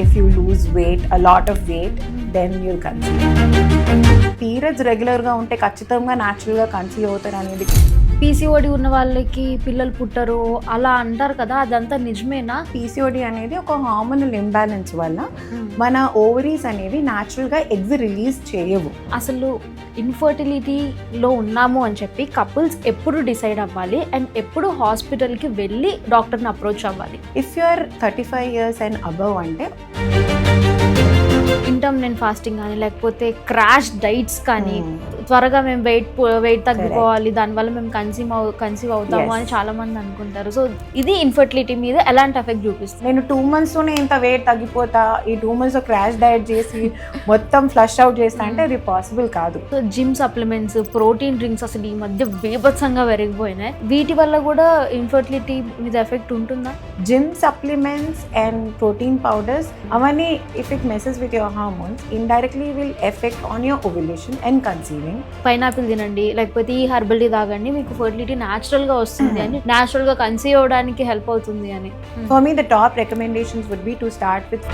If you lose weight, a lot of weight, then you'll conceive. Periods regular గా ఉంటే ఖచ్చితంగా natural గా conceive అవుతారు అనేది. పీసీఓడి ఉన్న వాళ్ళకి పిల్లలు పుట్టరు అలా అంటారు కదా, అదంతా నిజమేనా? పీసీఓడి అనేది ఒక హార్మోనల్ ఇంబ్యాలెన్స్ వల్ల మన ఓవరీస్ అనేవి న్యాచురల్ గా ఎగ్స్ రిలీజ్ చేయవు. అసలు ఇన్ఫర్టిలిటీలో ఉన్నాము అని చెప్పి కపుల్స్ ఎప్పుడు డిసైడ్ అవ్వాలి అండ్ ఎప్పుడు హాస్పిటల్కి వెళ్ళి డాక్టర్ని అప్రోచ్ అవ్వాలి? If you are 35 years and above అంటే ఇంటర్మిటెంట్ ఫాస్టింగ్ కానీ లేకపోతే క్రాష్ డైట్స్ కానీ త్వరగా మేము వెయిట్ తగ్గిపోవాలి, దానివల్ల మేము కన్సీవ్ అవుతాము అని చాలా మంది అనుకుంటారు. సో ఇది ఇన్ఫర్టిలిటీ మీద ఎలాంటి ఎఫెక్ట్ చూపిస్తుంది? నేను 2 months లోనే ఇంత వెయిట్ తగ్గిపోతా, ఈ 2 months లో క్రాష్ డైట్ చేసి మొత్తం ఫ్లష్ అవుట్ చేస్తా అంటే అది పాసిబుల్ కాదు. So gym supplements, protein drinks అసలు ఈ మధ్య బీభత్సంగా పెరిగిపోయినాయి. వీటి వల్ల కూడా ఇన్ఫర్టిలిటీ మీద ఎఫెక్ట్ ఉంటుందా? Gym supplements and protein powders అవన్నీ if it messes with your hormones indirectly will effect on your ovulation and conceiving. Pineapple తినండి, లేకపోతే ఈ హెర్బల్ టీ తాగండి, మీకు ఫర్టిలిటీ న్యాచురల్ గా వస్తుంది అని, న్యాచురల్ గా కన్సీవ్ అవడానికి హెల్ప్ అవుతుంది అని. For me the top recommendations would be to start with.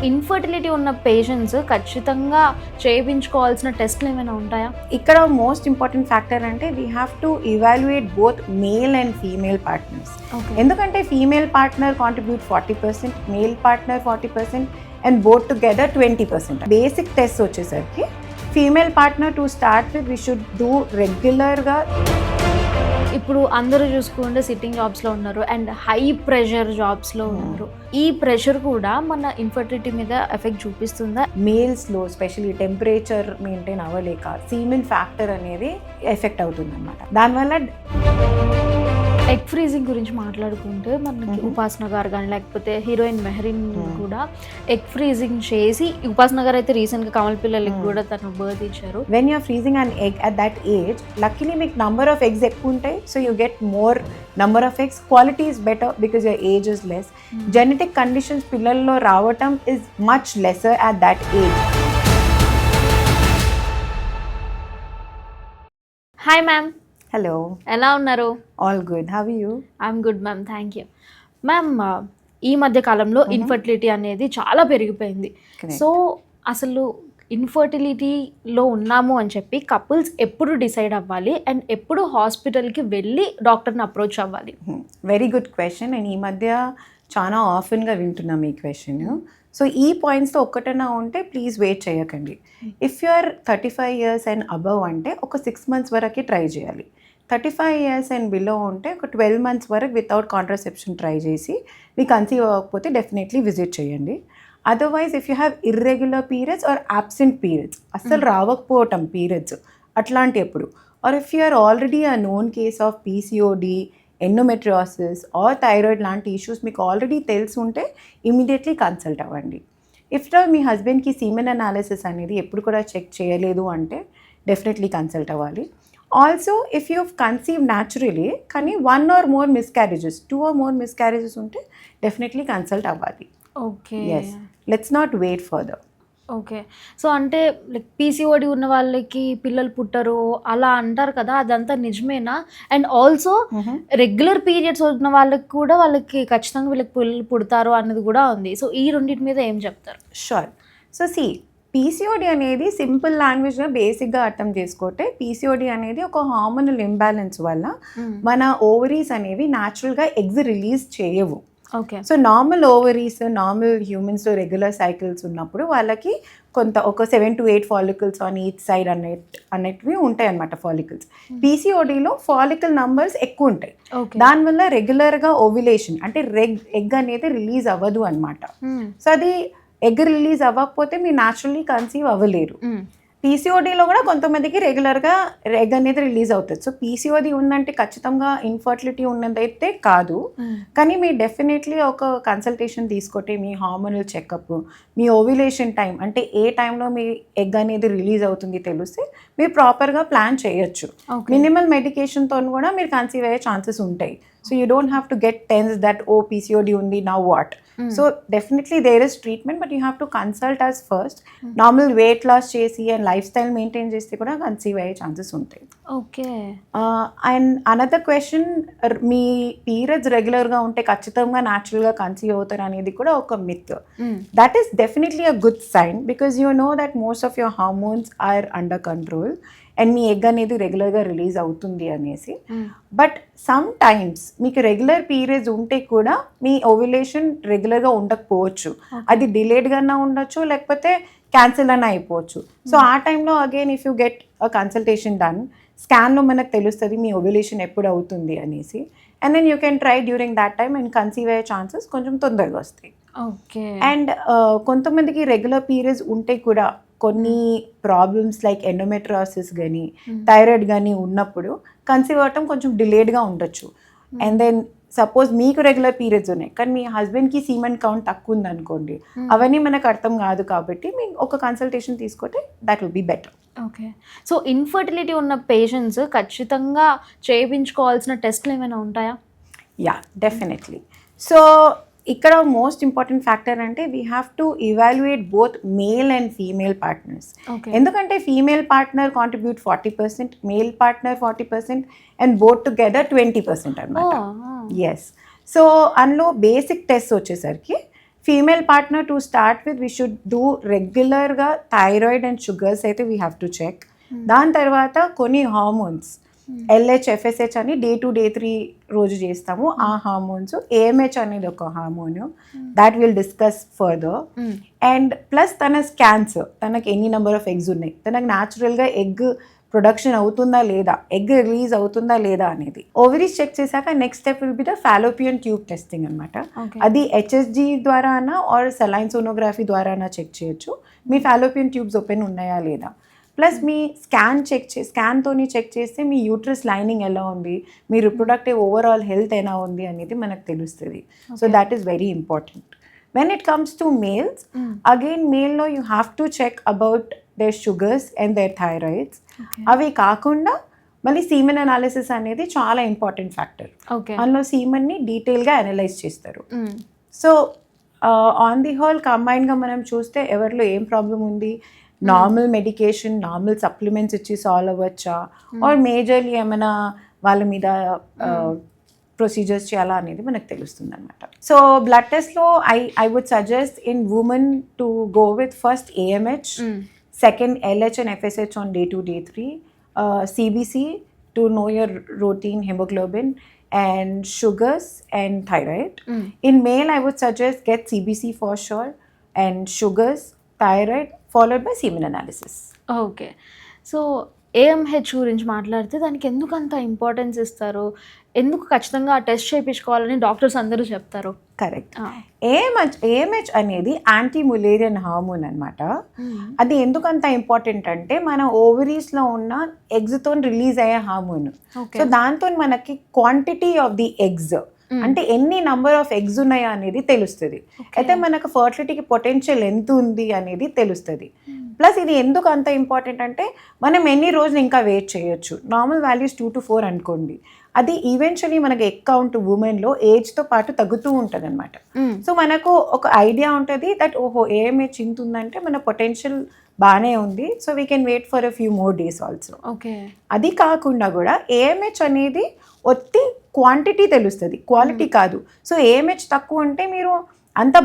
Infertility ఉన్న పేషెంట్స్ ఖచ్చితంగా చేయించుకోవాల్సిన టెస్ట్లు ఏమైనా ఉంటాయా? ఇక్కడ మోస్ట్ ఇంపార్టెంట్ ఫ్యాక్టర్ అంటే we have to evaluate both male and female partners. ఎందుకంటే female partner contribute 40%, male partner 40% and both together 20%. Basic test వచ్చేసరికి female partner to start with we should do రెగ్యులర్గా. ఇప్పుడు అందరూ చూసుకుంటే సిట్టింగ్ జాబ్స్లో ఉన్నారు and high pressure జాబ్స్లో ఉన్నారు. ఈ pressure కూడా మన ఇన్ఫర్టిలిటీ మీద ఎఫెక్ట్ చూపిస్తుందా? మేల్స్లో స్పెషల్లీ టెంపరేచర్ మెయింటైన్ అవ్వలేక సీమెన్ ఫ్యాక్టర్ అనేది ఎఫెక్ట్ అవుతుంది అన్నమాట. దానివల్ల ఎగ్ ఫ్రీజింగ్ గురించి మాట్లాడుకుంటే మనకి ఉపాసన గారు కానీ లేకపోతే హీరోయిన్ మెహరీన్ కూడా ఎగ్ ఫ్రీజింగ్ చేసి, ఉపాసన గారు అయితే రీసెంట్గా కమల్ పిల్లలకి కూడా తను బర్త్ ఇచ్చారు. When you're freezing an egg at that age, luckily మీకు నంబర్ ఆఫ్ ఎగ్స్ ఎక్కువ ఉంటాయి, so you get more number of eggs. Quality is better because your age is less. Genetic conditions పిల్లల్లో రావటం is much lesser at that age. Hi ma'am. Hello, ఎలా ఉన్నారు? All good, how are you? I'm good ma'am, thank you. Ma'am, ఈ మధ్య కాలంలో infertility అనేది చాలా పెరిగిపోయింది. సో అసలు ఇన్ఫర్టిలిటీలో ఉన్నాము అని చెప్పి కపుల్స్ ఎప్పుడు డిసైడ్ అవ్వాలి అండ్ ఎప్పుడు హాస్పిటల్కి వెళ్ళి డాక్టర్ని అప్రోచ్ అవ్వాలి? Very good question. నేను ఈ మధ్య చాలా ఆఫెన్గా వింటున్నాం ఈ క్వశ్చన్. సో ఈ పాయింట్స్తో ఒక్కటైనా ఉంటే ప్లీజ్ వెయిట్ చేయకండి. If you are 35 years and above అంటే ఒక 6 months వరకు ట్రై చేయాలి. 35 years అండ్ బిలో ఉంటే ఒక 12 months వరకు వితౌట్ కాంట్రసెప్షన్ ట్రై చేసి మీకు కన్సీవ్ అవ్వకపోతే డెఫినెట్లీ విజిట్ చేయండి. Otherwise if you have irregular periods or absent periods, అస్సలు రావకపోవటం పీరియడ్స్ అట్లాంటి ఎప్పుడు, or if you are already a known case of PCOD, endometriosis or thyroid లాంటి ఇష్యూస్ మీకు ఆల్రెడీ తెలిసి ఉంటే ఇమీడియట్లీ కన్సల్ట్ అవ్వండి. ఇఫ్ మీ హస్బెండ్కి సీమెన్ అనాలిసిస్ అనేది ఎప్పుడు కూడా చెక్ చేయలేదు అంటే డెఫినెట్లీ కన్సల్ట్ అవ్వాలి. Also if you conceive naturally కానీ 1 or more miscarriages, 2 or more miscarriages ఉంటే డెఫినెట్లీ కన్సల్ట్ అవ్వాలి. Okay, yes, let's not wait further. Okay. So అంటే లైక్ పీసీఓడి ఉన్న వాళ్ళకి పిల్లలు పుట్టరు అలా అంటారు కదా, అదంతా నిజమేనా? అండ్ ఆల్సో రెగ్యులర్ పీరియడ్స్ ఉన్న వాళ్ళకి కూడా వాళ్ళకి ఖచ్చితంగా వీళ్ళకి పిల్లలు పుడతారు అన్నది కూడా ఉంది. సో ఈ రెండింటి మీద ఏం చెప్తారు? షూర్. సో పీసీఓడి అనేది సింపుల్ లాంగ్వేజ్గా బేసిక్గా అర్థం చేసుకుంటే, పీసీఓడి అనేది ఒక హార్మోనల్ ఇంబ్యాలెన్స్ వల్ల మన ఓవరీస్ అనేవి న్యాచురల్గా ఎగ్స్ రిలీజ్ చేయవు. Okay. So normal ovaries, normal హ్యూమన్స్లో రెగ్యులర్ సైకిల్స్ ఉన్నప్పుడు వాళ్ళకి ఒక 7 to 8 follicles on each side అనేటివి ఉంటాయి అన్నమాట ఫాలికల్స్. పీసీఓడిలో ఫాలికల్ నంబర్స్ ఎక్కువ ఉంటాయి. దానివల్ల రెగ్యులర్గా ఓవ్యులేషన్ అంటే ఎగ్ అనేది రిలీజ్ అవ్వదు అనమాట. సో అది ఎగ్ రిలీజ్ అవ్వకపోతే మీరు న్యాచురల్లీ కన్సీవ్ అవ్వలేరు. పీసీఓడిలో కూడా కొంతమందికి రెగ్యులర్గా ఎగ్ అనేది రిలీజ్ అవుతుంది. సో పీసీఓడి ఉందంటే ఖచ్చితంగా ఇన్ఫర్టిలిటీ ఉన్నదైతే కాదు. కానీ మీరు డెఫినెట్లీ ఒక కన్సల్టేషన్ తీసుకుంటే మీ హార్మోనల్ చెకప్, మీ ఓవ్యులేషన్ టైం అంటే ఏ టైంలో మీ ఎగ్ అనేది రిలీజ్ అవుతుంది తెలిస్తే మీరు ప్రాపర్గా ప్లాన్ చేయొచ్చు. మినిమల్ మెడికేషన్తో కూడా మీరు కన్సీవ్ అయ్యే ఛాన్సెస్ ఉంటాయి. So you don't have to get tense that PCOD undi, now what? So definitely there is treatment, but you have to consult us first. Normal weight loss chesi and lifestyle maintain cheste kuda conceive ayye chances untayi. Okay. And another question, మీ periods రెగ్యులర్గా ఉంటే ఖచ్చితంగా న్యాచురల్గా conceive అవుతారు అనేది కూడా ఒక myth. That is definitely a good sign because you know that most of your hormones are under control and మీ ఎగ్ అనేది రెగ్యులర్గా రిలీజ్ అవుతుంది అనేసి. బట్ సమ్ టైమ్స్ మీకు రెగ్యులర్ పీరియడ్స్ ఉంటే కూడా మీ ఓవ్యులేషన్ రెగ్యులర్గా ఉండకపోవచ్చు. అది డిలేడ్గానే ఉండొచ్చు, లేకపోతే క్యాన్సిల్ అన్న అయిపోవచ్చు. సో ఆ టైంలో again if you get a consultation done, స్కాన్లో మనకు తెలుస్తుంది మీ ఓవ్యులేషన్ ఎప్పుడు అవుతుంది అనేసి. And then you can try during that time and conceive అయ్యే ఛాన్సెస్ కొంచెం తొందరగా వస్తాయి. ఓకే. అండ్ కొంతమందికి రెగ్యులర్ పీరియడ్స్ ఉంటే కూడా కొన్ని ప్రాబ్లమ్స్ లైక్ ఎండోమెట్రియాసిస్ కానీ థైరాయిడ్ కానీ ఉన్నప్పుడు కన్సీవ్ అవ్వటం కొంచెం డిలేడ్గా ఉండొచ్చు. అండ్ దెన్ సపోజ్ మీకు రెగ్యులర్ పీరియడ్స్ ఉన్నాయి కానీ మీ హస్బెండ్కి సీమన్ కౌంట్ తక్కువ ఉంది అనుకోండి, అవన్నీ మనకు అర్థం కాదు కాబట్టి మీ ఒక కన్సల్టేషన్ తీసుకుంటే that will be better. Okay. So infertility ఉన్న పేషెంట్స్ ఖచ్చితంగా చేయించుకోవాల్సిన టెస్ట్లు ఏమైనా ఉంటాయా? Ya, definitely. సో ఇక్కడ మోస్ట్ ఇంపార్టెంట్ ఫ్యాక్టర్ అంటే we have to evaluate both male and female partners. ఎందుకంటే female partner contribute 40%, male partner 40%, and both together 20% అనమాట. ఎస్. సో అందులో బేసిక్ టెస్ట్ వచ్చేసరికి female partner to start with we should do రెగ్యులర్గా thyroid and sugars అయితే we have to check. దాని తర్వాత కొన్ని hormones LH, FSH అని డే 2, డే 3 రోజు చేస్తాము. ఆ హార్మోన్స్, AMH అనేది ఒక hormone, that will discuss further. And plus తన స్కాన్స్, తనకి ఎన్ని నెంబర్ ఆఫ్ ఎగ్స్ ఉన్నాయి, తనకు న్యాచురల్గా ఎగ్ ప్రొడక్షన్ అవుతుందా లేదా, ఎగ్ రిలీజ్ అవుతుందా లేదా అనేది. ఓవరీస్ చెక్ చేశాక next step will be the Fallopian tube testing అనమాట. అది HSG ద్వారా అన్నా ఆర్ సెలైన్ సోనోగ్రఫీ ద్వారా అన్నా చెక్ చేయొచ్చు మీ ఫాలోపియన్ ట్యూబ్స్ ఓపెన్ ఉన్నాయా లేదా. ప్లస్ మీ స్కాన్తోని చెక్ చేస్తే మీ యూట్రస్ లైనింగ్ ఎలా ఉంది, మీ రిప్రొడక్టివ్ ఓవరాల్ హెల్త్ ఎలా ఉంది అనేది మనకు తెలుస్తుంది. So that is very important. When it comes to males, again మేల్లో you have to check about their sugars and their thyroids. అవి కాకుండా మళ్ళీ సీమెన్ అనాలిసిస్ అనేది చాలా ఇంపార్టెంట్ ఫ్యాక్టర్. అందులో సీమెన్ని డీటెయిల్గా అనలైజ్ చేస్తారు. సో ఆన్ ది హోల్ కంబైన్గా మనం చూస్తే ఎవరిలో ఏం ప్రాబ్లం ఉంది, నార్మల్ మెడికేషన్, నార్మల్ సప్లిమెంట్స్ ఇచ్చి సాల్వ్ అవ్వచ్చా, ఆర్ మేజర్లీ ఏమైనా వాళ్ళ మీద ప్రొసీజర్స్ చేయాలా అనేది మనకు తెలుస్తుంది అనమాట. సో బ్లడ్ టెస్ట్లో I would suggest in women to go with first AMH, second LH and FSH on day 2, day 3, CBC to know your routine hemoglobin, and sugars and thyroid. In male, I would suggest get CBC for sure, and sugars, thyroid, followed by semen analysis. Okay. So AMH గురించి మాట్లాడితే దానికి ఎందుకు అంత importance ఇస్తారు, ఎందుకు ఖచ్చితంగా ఆ test చేయించుకోవాలని డాక్టర్స్ అందరూ చెప్తారు? కరెక్ట్. AMH అనేది యాంటీ ములేరియన్ హార్మోన్ అనమాట. అది ఎందుకంత ఇంపార్టెంట్ అంటే మన ఓవరీస్లో ఉన్న ఎగ్స్తో రిలీజ్ అయ్యే హార్మోన్. సో దాంతో మనకి క్వాంటిటీ ఆఫ్ ది ఎగ్స్ అంటే ఎన్ని నంబర్ ఆఫ్ ఎగ్స్ ఉన్నాయా అనేది తెలుస్తుంది. అయితే మనకు ఫర్టిలిటీకి పొటెన్షియల్ ఎంత ఉంది అనేది తెలుస్తుంది. ప్లస్ ఇది ఎందుకు అంత ఇంపార్టెంట్ అంటే మనం ఎన్ని రోజులు ఇంకా వెయిట్ చేయొచ్చు. నార్మల్ వాల్యూస్ 2 to 4 అనుకోండి, అది ఈవెన్చువలీ మనకి ఎగ్ కౌంట్ ఉమెన్లో ఏజ్తో పాటు తగ్గుతూ ఉంటుంది అనమాట. సో మనకు ఒక ఐడియా ఉంటుంది దట్ ఓహో AMH ఇంత ఉందంటే మన పొటెన్షియల్ బాగానే ఉంది, so we can wait for a few more days also. Okay. అది కాకుండా కూడా AMH అనేది ఒత్తి క్వాంటిటీ తెలుస్తుంది, క్వాలిటీ కాదు. సో AMH తక్కువ ఉంటే మీరు అంత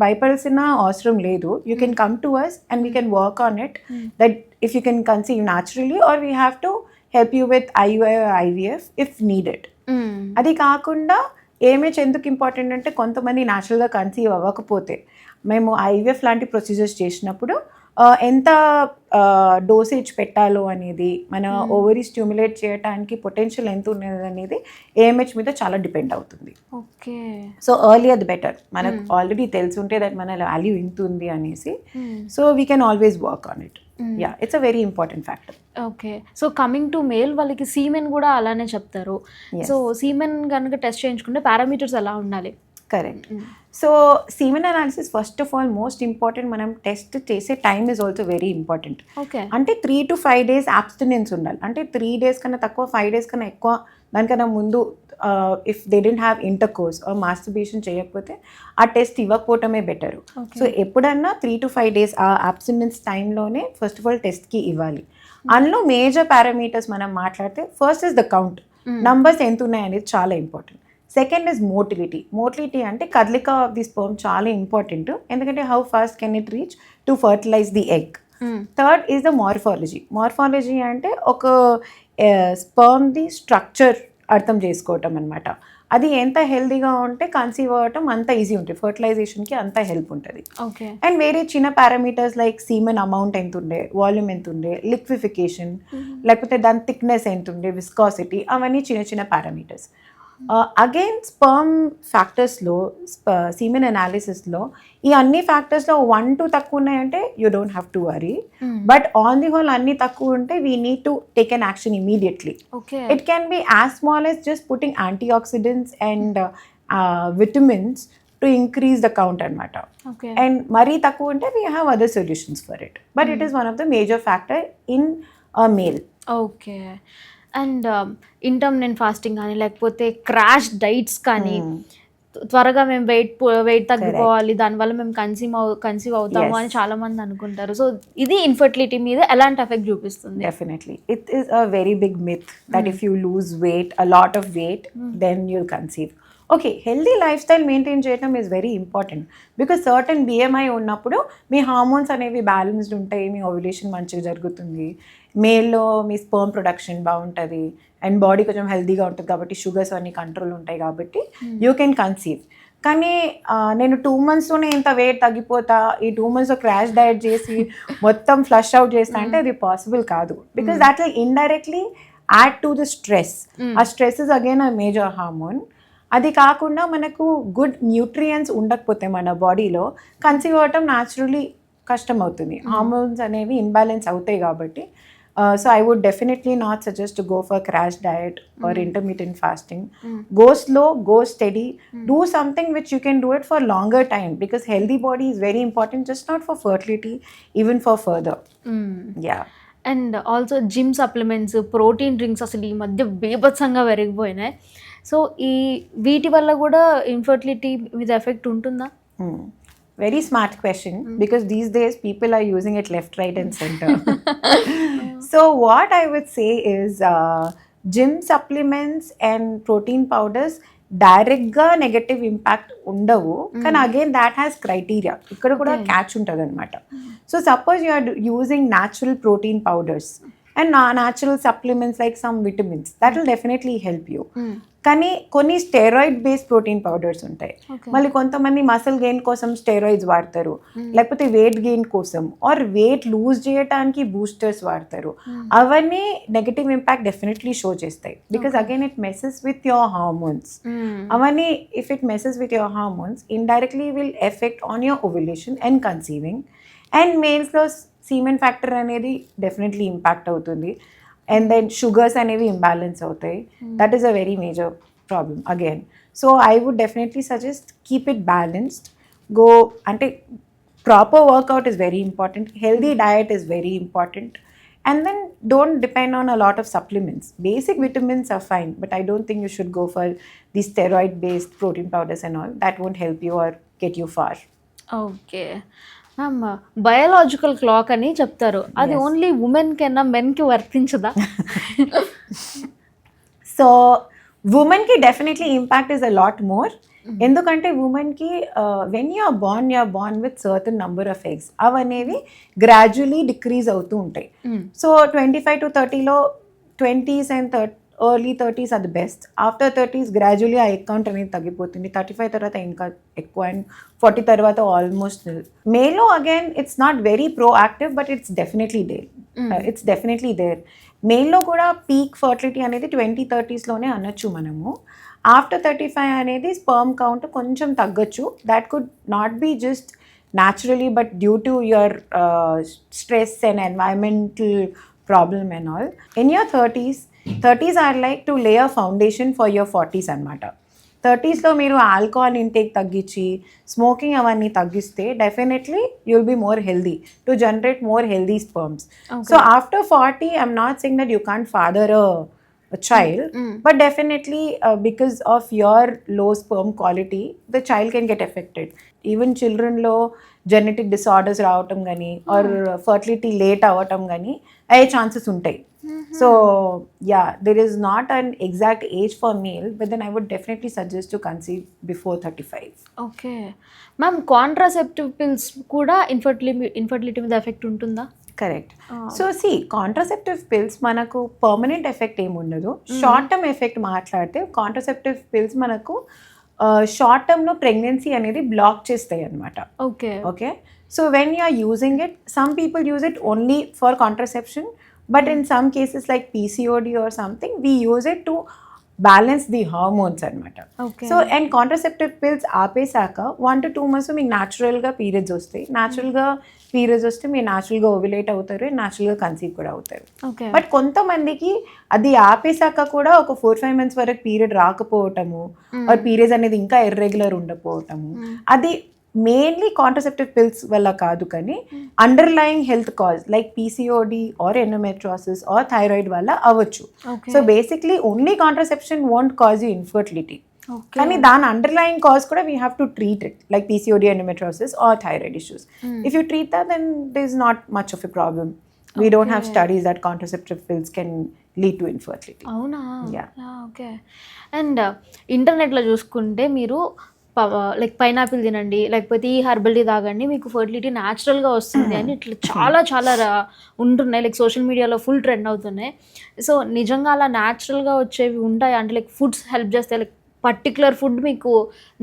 భయపడాల్సిన అవసరం లేదు. You can come to us and we can work on it that if you can conceive naturally or we have to help you with IUI or IVF if needed. అది కాకుండా AMH ఎందుకు ఇంపార్టెంట్ అంటే కొంతమంది న్యాచురల్గా conceive అవ్వకపోతే మేము IVF లాంటి procedures చేసినప్పుడు ఎంత డోసేజ్ పెట్టాలో అనేది, మన ఓవరీ స్టిమ్యులేట్ చేయడానికి పొటెన్షియల్ ఎంత ఉన్నది అనేది AMH మీద చాలా డిపెండ్ అవుతుంది. ఓకే. సో ఎర్లీ అది బెటర్. మనకు ఆల్రెడీ తెలుసుంటే దట్ మన వాల్యూ ఇంత ఉంది అనేసి, so we can always work on it. Ya, it's a very important factor. Okay. So coming to male, వాళ్ళకి సీమెన్ కూడా అలానే చెప్తారు. సో సీమెన్ కనుక టెస్ట్ చేయించుకుంటే పారామీటర్స్ ఎలా ఉండాలి? Correct. So semen analysis first of all most important. మనం test చేసే time is also very important. అంటే 3 to 5 days అబ్స్టినెన్స్ ఉండాలి. అంటే 3 days కన్నా తక్కువ, 5 days కన్నా ఎక్కువ, దానికన్నా ముందు if they didn't have intercourse or masturbation చేయకపోతే ఆ టెస్ట్ ఇవ్వకపోవటమే బెటర్. సో ఎప్పుడన్నా 3 to 5 days ఆ అబ్స్టినెన్స్ టైంలోనే ఫస్ట్ ఆఫ్ ఆల్ టెస్ట్కి ఇవ్వాలి. అందులో మేజర్ పారామీటర్స్ మనం మాట్లాడితే first is the count, numbers ఎంత ఉన్నాయి అనేది చాలా ఇంపార్టెంట్. సెకండ్ ఇస్ మోటిలిటీ అంటే కదలిక ఆఫ్ ది స్పర్మ్ చాలా ఇంపార్టెంట్, ఎందుకంటే how fast can it reach to fertilise the egg. Third is the morphology అంటే ఒక స్పర్మ్ది స్ట్రక్చర్ అర్థం చేసుకోవటం అనమాట. అది ఎంత హెల్దీగా ఉంటే కన్సీవ్ అవ్వటం అంత ఈజీ ఉంటుంది, ఫర్టిలైజేషన్కి అంత హెల్ప్ ఉంటుంది. అండ్ వేరే చిన్న పారామీటర్స్ లైక్ సీమెన్ అమౌంట్ ఎంత ఉండే, వాల్యూమ్ ఎంత ఉండే, లిక్విఫికేషన్, లేకపోతే దాని థిక్నెస్ ఎంత ఉండే, విస్కాసిటీ, అవన్నీ చిన్న చిన్న పారామీటర్స్. అగైన్ స్పర్మ్ ఫ్యాక్టర్స్లో, సీమెన్ అనాలిసిస్లో ఈ అన్ని ఫ్యాక్టర్స్లో 1-2 తక్కువ ఉన్నాయంటే you don't have to worry. But on the whole అన్ని తక్కువ ఉంటే we need to take an action immediately. It can be as small as just putting antioxidants and vitamins to increase the count అనమాట. And మరీ తక్కువ ఉంటే we have other solutions for it, but it is one of the major factor in male. Okay. And intermittent fasting కానీ లేకపోతే crash diets కానీ, త్వరగా మేము wait తగ్గిపోవాలి, దానివల్ల మేము కన్సీవ్ అవుతాము అని చాలా మంది అనుకుంటారు. సో ఇది ఇన్ఫర్టిలిటీ మీద ఎలాంటి ఎఫెక్ట్ చూపిస్తుంది? Definitely it is a very big myth that if you lose weight, a lot of weight, then you'll conceive. Okay, healthy lifestyle maintain చేయడం is very important, because certain BMI ఉన్నప్పుడు మీ hormones అనేవి balanced ఉంటాయి, మీ ovulation మంచిగా జరుగుతుంది, మేల్లో మీ sperm production బాగుంటుంది, and body కొంచెం హెల్దీగా ఉంటుంది కాబట్టి షుగర్స్ అన్నీ కంట్రోల్ ఉంటాయి కాబట్టి యూ కెన్ కన్సీవ్. కానీ నేను 2 monthsలోనే ఇంత వెయిట్ తగ్గిపోతా, ఈ 2 monthsలో క్రాష్ డయట్ చేసి మొత్తం ఫ్లష్ అవుట్ చేస్తా అంటే అది పాసిబుల్ కాదు, because that will indirectly add to the stress. ఆ stress is again a major hormone. అది కాకుండా మనకు గుడ్ న్యూట్రియంట్స్ ఉండకపోతే మన బాడీలో కన్సీవ్ అవ్వటం న్యాచురలీ కష్టం అవుతుంది, హార్మోన్స్ అనేవి ఇంబ్యాలెన్స్ అవుతాయి కాబట్టి. So I would definitely not suggest to go for crash diet or intermittent fasting. Go slow, go steady, do something which you can do it for longer time, because healthy body is very important, just not for fertility, even for further. Yeah. And also gym supplements, protein drinks అసలు ఈ మధ్య బీభత్సంగా పెరిగిపోయినాయి. So వీటి వల్ల కూడా infertility మీద effect ఉంటుందా? Very smart question, because these days people are using it left, right and center. So what I would say is gym supplements and protein powders డైరెక్ట్గా నెగటివ్ ఇంపాక్ట్ ఉండవు, కానీ అగైన్ దాట్ హ్యాస్ క్రైటీరియా, ఇక్కడ కూడా catch ఉంటుంది అనమాట. So suppose you are using natural protein powders and natural supplements like some vitamins, that will definitely help you. కానీ కొన్ని steroid based protein powders ఉంటాయి, మళ్ళీ కొంతమంది మసిల్ గెయిన్ కోసం స్టెరాయిడ్స్ వాడతారు, లేకపోతే వెయిట్ గెయిన్ కోసం ఆర్ వెయిట్ లూజ్ చేయడానికి బూస్టర్స్ వాడతారు. అవన్నీ నెగటివ్ ఇంపాక్ట్ డెఫినెట్లీ షో చేస్తాయి, because again it messes with your hormones. అవన్నీ if it messes with your hormones indirectly will effect on your ovulation and conceiving. And మేల్స్లో semen factor అనేది definitely impact అవుతుంది, and then sugars అనేవి imbalance అవుతాయి. That is a very major problem again. So I would definitely suggest keep it balanced. Go అంటే proper workout is very important, healthy diet is very important, and then don't depend on a lot of supplements. Basic vitamins are fine, but I don't think you should go for these steroid based protein powders and all. That won't help you or get you far. Okay ma'am, biological clock అని చెప్తారు, అది only women కన్నా మెన్కి వర్తించదా? So ఉమెన్కి definitely impact is a lot more, ఎందుకంటే ఉమెన్కి when you are born with certain number of eggs, అవనేవి గ్రాడ్యువలీ డిక్రీజ్ అవుతూ ఉంటాయి. సో 25 to 30లో 20s and early 30s are the best. After 30s gradually ఆ ఎగ్ కౌంట్ అనేది తగ్గిపోతుంది, 35 తర్వాత ఇంకా ఎక్కువ, అండ్ 40 తర్వాత ఆల్మోస్ట్ నిల్. మేలో again it's not very proactive, but it's definitely there. మేల్లో కూడా పీక్ ఫర్టిలిటీ అనేది 20-30sలోనే అనొచ్చు మనము. ఆఫ్టర్ 35 అనేది స్పర్మ్ కౌంట్ కొంచెం తగ్గొచ్చు. That could not be just naturally, but due to your stress and environmental problem and all. In your 30s are like to lay a foundation for your 40s అనమాట. 30sలో మీరు alcohol intake తగ్గించి smoking అవన్నీ తగ్గిస్తే definitely you will be more healthy to generate more healthy sperms. So after 40 I'm not saying that you can't father a child, but definitely because of your low sperm quality the child can get affected. Even children lo genetic disorders రావటం కానీ are fertility late అవ్వటం కానీ అయ్యే chances ఉంటాయి. So ya, there is not an exact age for male, but then I would definitely suggest to conceive before 35. Okay ma'am, contraceptive pills కూడా infertility మీద effect ఉంటుందా? Correct. So see, contraceptive pills మనకు permanent effect ఏమి ఉండదు. Short term effect మాట్లాడితే contraceptive pills మనకు short టర్మ్లో pregnancy అనేది బ్లాక్ చేస్తాయి అనమాట. Okay okay, so when you are using it, some people use it only for contraception, but in some cases like PCOD or something we use it to balance the hormones అనమాట. So and contraceptive pills ఆపేశాక 1 to 2 months మీకు న్యాచురల్గా periods వస్తాయి. న్యాచురల్గా periods వస్తే మీరు న్యాచురల్గా ఓవ్యులేట్ అవుతారు, న్యాచురల్గా కన్సీవ్ కూడా అవుతారు. బట్ కొంతమందికి అది ఆపేశాక కూడా ఒక 4-5 months వరకు పీరియడ్ రాకపోవటము, ఆర్ పీరియడ్స్ అనేది ఇంకా ఇర్రెగ్యులర్ ఉండకపోవటము, అది మెయిన్లీ కాంట్రాసెప్టివ్ పిల్స్ వల్ల కాదు, కానీ underlying health cause like PCOD or endometriosis or thyroid వల్ల అవ్వచ్చు. So basically only contraception won't cause you infertility, కానీ దాని అండర్లయింగ్ కాజ్ కూడా we have to treat it like PCOD, endometriosis or thyroid issues. If you treat that, then there's not much of a problem. We don't have studies that contraceptive pills can lead to infertility. అవునా? Yeah. Okay. And ఇంటర్నెట్లో చూసుకుంటే మీరు like pineapple తినండి, లేకపోతే ఈ herbal tea తాగండి, మీకు fertility న్యాచురల్గా వస్తుంది అని ఇట్లా చాలా ఉంటున్నాయి, లైక్ సోషల్ మీడియాలో ఫుల్ ట్రెండ్ అవుతున్నాయి. సో నిజంగా అలా న్యాచురల్గా వచ్చేవి ఉంటాయి అంటే లైక్ ఫుడ్స్ హెల్ప్ చేస్తాయి, లైక్ పర్టికులర్ ఫుడ్ మీకు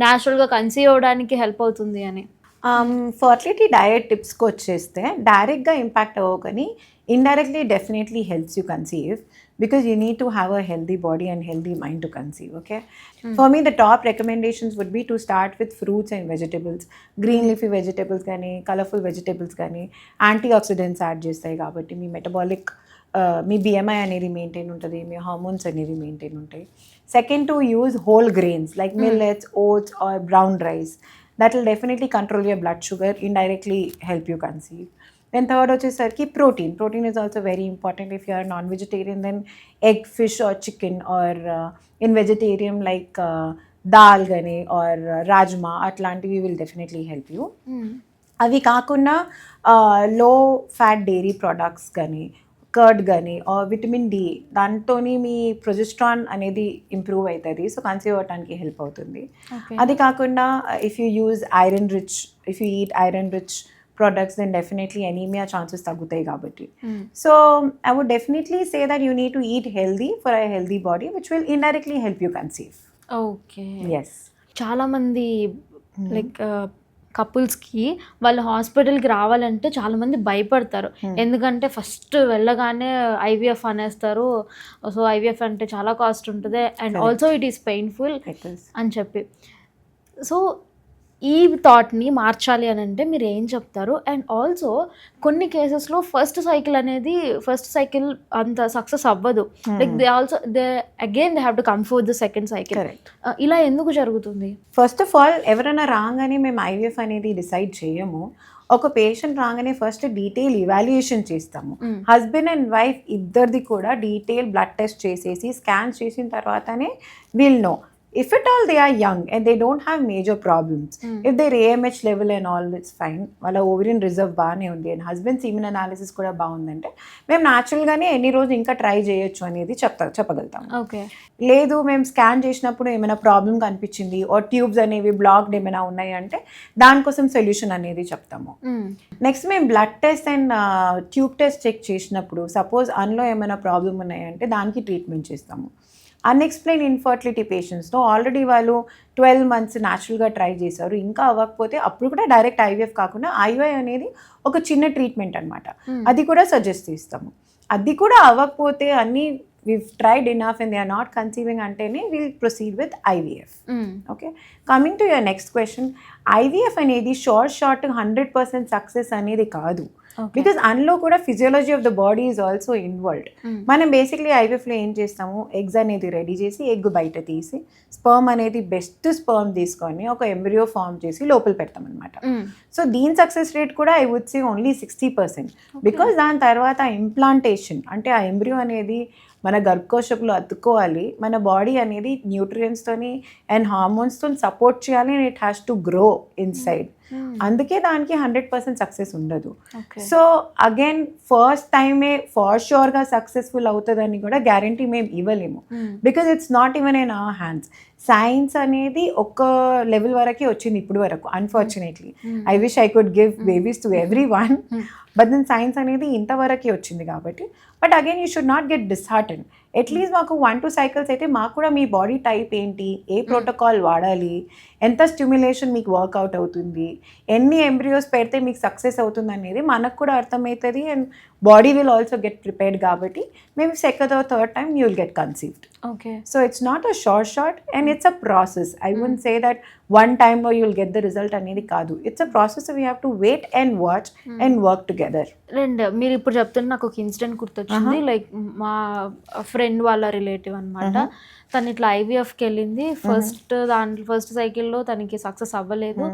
న్యాచురల్గా కన్సీవ్ అవ్వడానికి హెల్ప్ అవుతుంది అని? ఫర్టిలిటీ డయట్ టిప్స్కి వచ్చేస్తే డైరెక్ట్గా ఇంపాక్ట్ అవ్వకని indirectly definitely helps you conceive, because you need to have a healthy body and healthy mind to conceive. Okay, for me the top recommendations would be to start with fruits and vegetables. Green leafy vegetables కానీ colourful vegetables కానీ antioxidants add చేస్తాయి కాబట్టి మీ metabolic మీ BMI అనేది maintain ఉంటుంది, మీ hormones అనేవి మెయింటైన్ ఉంటాయి. Second, to use whole grains like millets, oats or brown rice. that will definitely control your blood sugar, indirectly help you conceive. Then third వచ్చేసరికి protein is also very important. If you are non-vegetarian, then egg, fish or chicken, or in vegetarian like dal gani or rajma atlantivi will definitely help you. అవి కాకుండా లో fat dairy products కానీ curd కానీ vitamin D దాంతోని మీ progesterone అనేది improve అవుతుంది, so conceive అవ్వడానికి help అవుతుంది. అది కాకుండా if you use if you eat iron rich products, then definitely anemia chances తగ్గుతాయి కాబట్టి. So I would definitely say that you need to eat healthy for a healthy body, which will indirectly help you conceive. Okay. Yes. చాలా మంది like కపుల్స్కి వాళ్ళు హాస్పిటల్కి రావాలంటే చాలామంది భయపడతారు, ఎందుకంటే ఫస్ట్ వెళ్ళగానే IVF అనేస్తారు. సో IVF అంటే చాలా కాస్ట్ ఉంటుంది and also it is painful అని చెప్పి. సో ఈ థాట్ని మార్చాలి అని అంటే మీరు ఏం చెప్తారు? అండ్ ఆల్సో కొన్ని కేసెస్లో ఫస్ట్ సైకిల్ అంత సక్సెస్ అవ్వదు, like they have to come for the second cycle. ఇలా ఎందుకు జరుగుతుంది? ఫస్ట్ ఆఫ్ ఆల్ ఎవరైనా రాగానే మేము IVF అనేది డిసైడ్ చేయము. ఒక పేషెంట్ రాగానే ఫస్ట్ డీటెయిల్ ఇవాల్యుయేషన్ చేస్తాము. హస్బెండ్ అండ్ వైఫ్ ఇద్దరిది కూడా డీటెయిల్ బ్లడ్ టెస్ట్ చేసేసి స్కాన్ చేసిన తర్వాతనే will know. If at all they are young and they don't have major problems, if their AMH level and all is fine, వాళ్ళ ovarian reserve బాగానే ఉంది and husband siemens analysis కూడా బాగుందంటే మేము న్యాచురల్గానే ఎన్ని రోజు ఇంకా ట్రై చేయొచ్చు అనేది చెప్పగలుగుతాం. ఓకే, లేదు మేము స్కాన్ చేసినప్పుడు ఏమైనా ప్రాబ్లం కనిపించింది ఆర్ ట్యూబ్స్ అనేవి బ్లాక్డ్ ఏమైనా ఉన్నాయి అంటే దానికోసం సొల్యూషన్ అనేది చెప్తాము. నెక్స్ట్ మేము blood test and tube test check చేసినప్పుడు సపోజ్ అందులో ఏమైనా ప్రాబ్లం ఉన్నాయంటే దానికి ట్రీట్మెంట్ చేస్తాము. అన్ఎక్స్ప్లెయిన్ ఇన్ఫర్టిలిటీ పేషెంట్స్లో ఆల్రెడీ వాళ్ళు 12 months న్యాచురల్గా ట్రై చేశారు, ఇంకా అవ్వకపోతే అప్పుడు కూడా డైరెక్ట్ IVF కాకుండా IUI అనేది ఒక చిన్న ట్రీట్మెంట్ అనమాట, అది కూడా సజెస్ట్ చేస్తాము. అది కూడా అవ్వకపోతే అన్నీ we've tried enough and they are not conceiving antene we'll proceed with IVF. Okay, coming to your next question, IVF అనేది short 100% సక్సెస్ అనేది కాదు, బికాజ్ అందులో కూడా physiology of the body is also involved. మనం బేసిక్లీ IVFలో ఏం చేస్తాము, eggs అనేది ready చేసి ఎగ్ బయట తీసి స్పర్మ్ అనేది బెస్ట్ స్పర్మ్ తీసుకొని ఒక ఎంబ్రియో ఫామ్ చేసి లోపల పెడతాం అనమాట. సో దీని సక్సెస్ రేట్ కూడా I would say only 60%, because దాని తర్వాత ఇంప్లాంటేషన్ అంటే ఆ ఎంబ్రియో అనేది మన గర్భకోశంలో అతుక్కోవాలి, మన బాడీ అనేది న్యూట్రియంట్స్తోని అండ్ హార్మోన్స్తో సపోర్ట్ చేయాలి and it has to grow inside. అందుకే దానికి 100% సక్సెస్ ఉండదు. Okay. సో అగైన్ ఫస్ట్ టైమే ఫర్ షూర్గా సక్సెస్ఫుల్ అవుతుందని కూడా గ్యారంటీ మేము ఇవ్వలేము, because it's not even in our hands. Science అనేది ఒక లెవెల్ వరకే వచ్చింది ఇప్పుడు వరకు, unfortunately. I wish I could give babies to everyone, but then science అనేది ఇంతవరకే వచ్చింది కాబట్టి. But again you should not get డిస్హార్టన్. At least మాకు 1-2 సైకిల్స్ అయితే మాకు కూడా మీ బాడీ టైప్ ఏంటి, ఏ ప్రోటోకాల్ వాడాలి, ఎంత స్టిమ్యులేషన్ మీకు వర్కౌట్ అవుతుంది, ఎన్ని ఎంబ్రియోస్ పెడితే మీకు సక్సెస్ అవుతుంది అనేది మనకు కూడా అర్థమవుతుంది. And body will also get prepared కాబట్టి మేము second or third time you will get conceived. Okay. So it's not a short and it's a process. I wouldn't say that one time or you'll get the result అనేది కాదు. It's a process, so we have to wait and watch and work together. And మీరు ఇప్పుడు చెప్తున్న నాకు ఒక incident గుర్తొచ్చింది. Like మా friend వాళ్ళ రిలేటివ్ అనమాట. తను ఇట్లా ఐవీఎఫ్కి వెళ్ళింది. ఫస్ట్ సైకిల్లో తనకి సక్సెస్ అవ్వలేదు.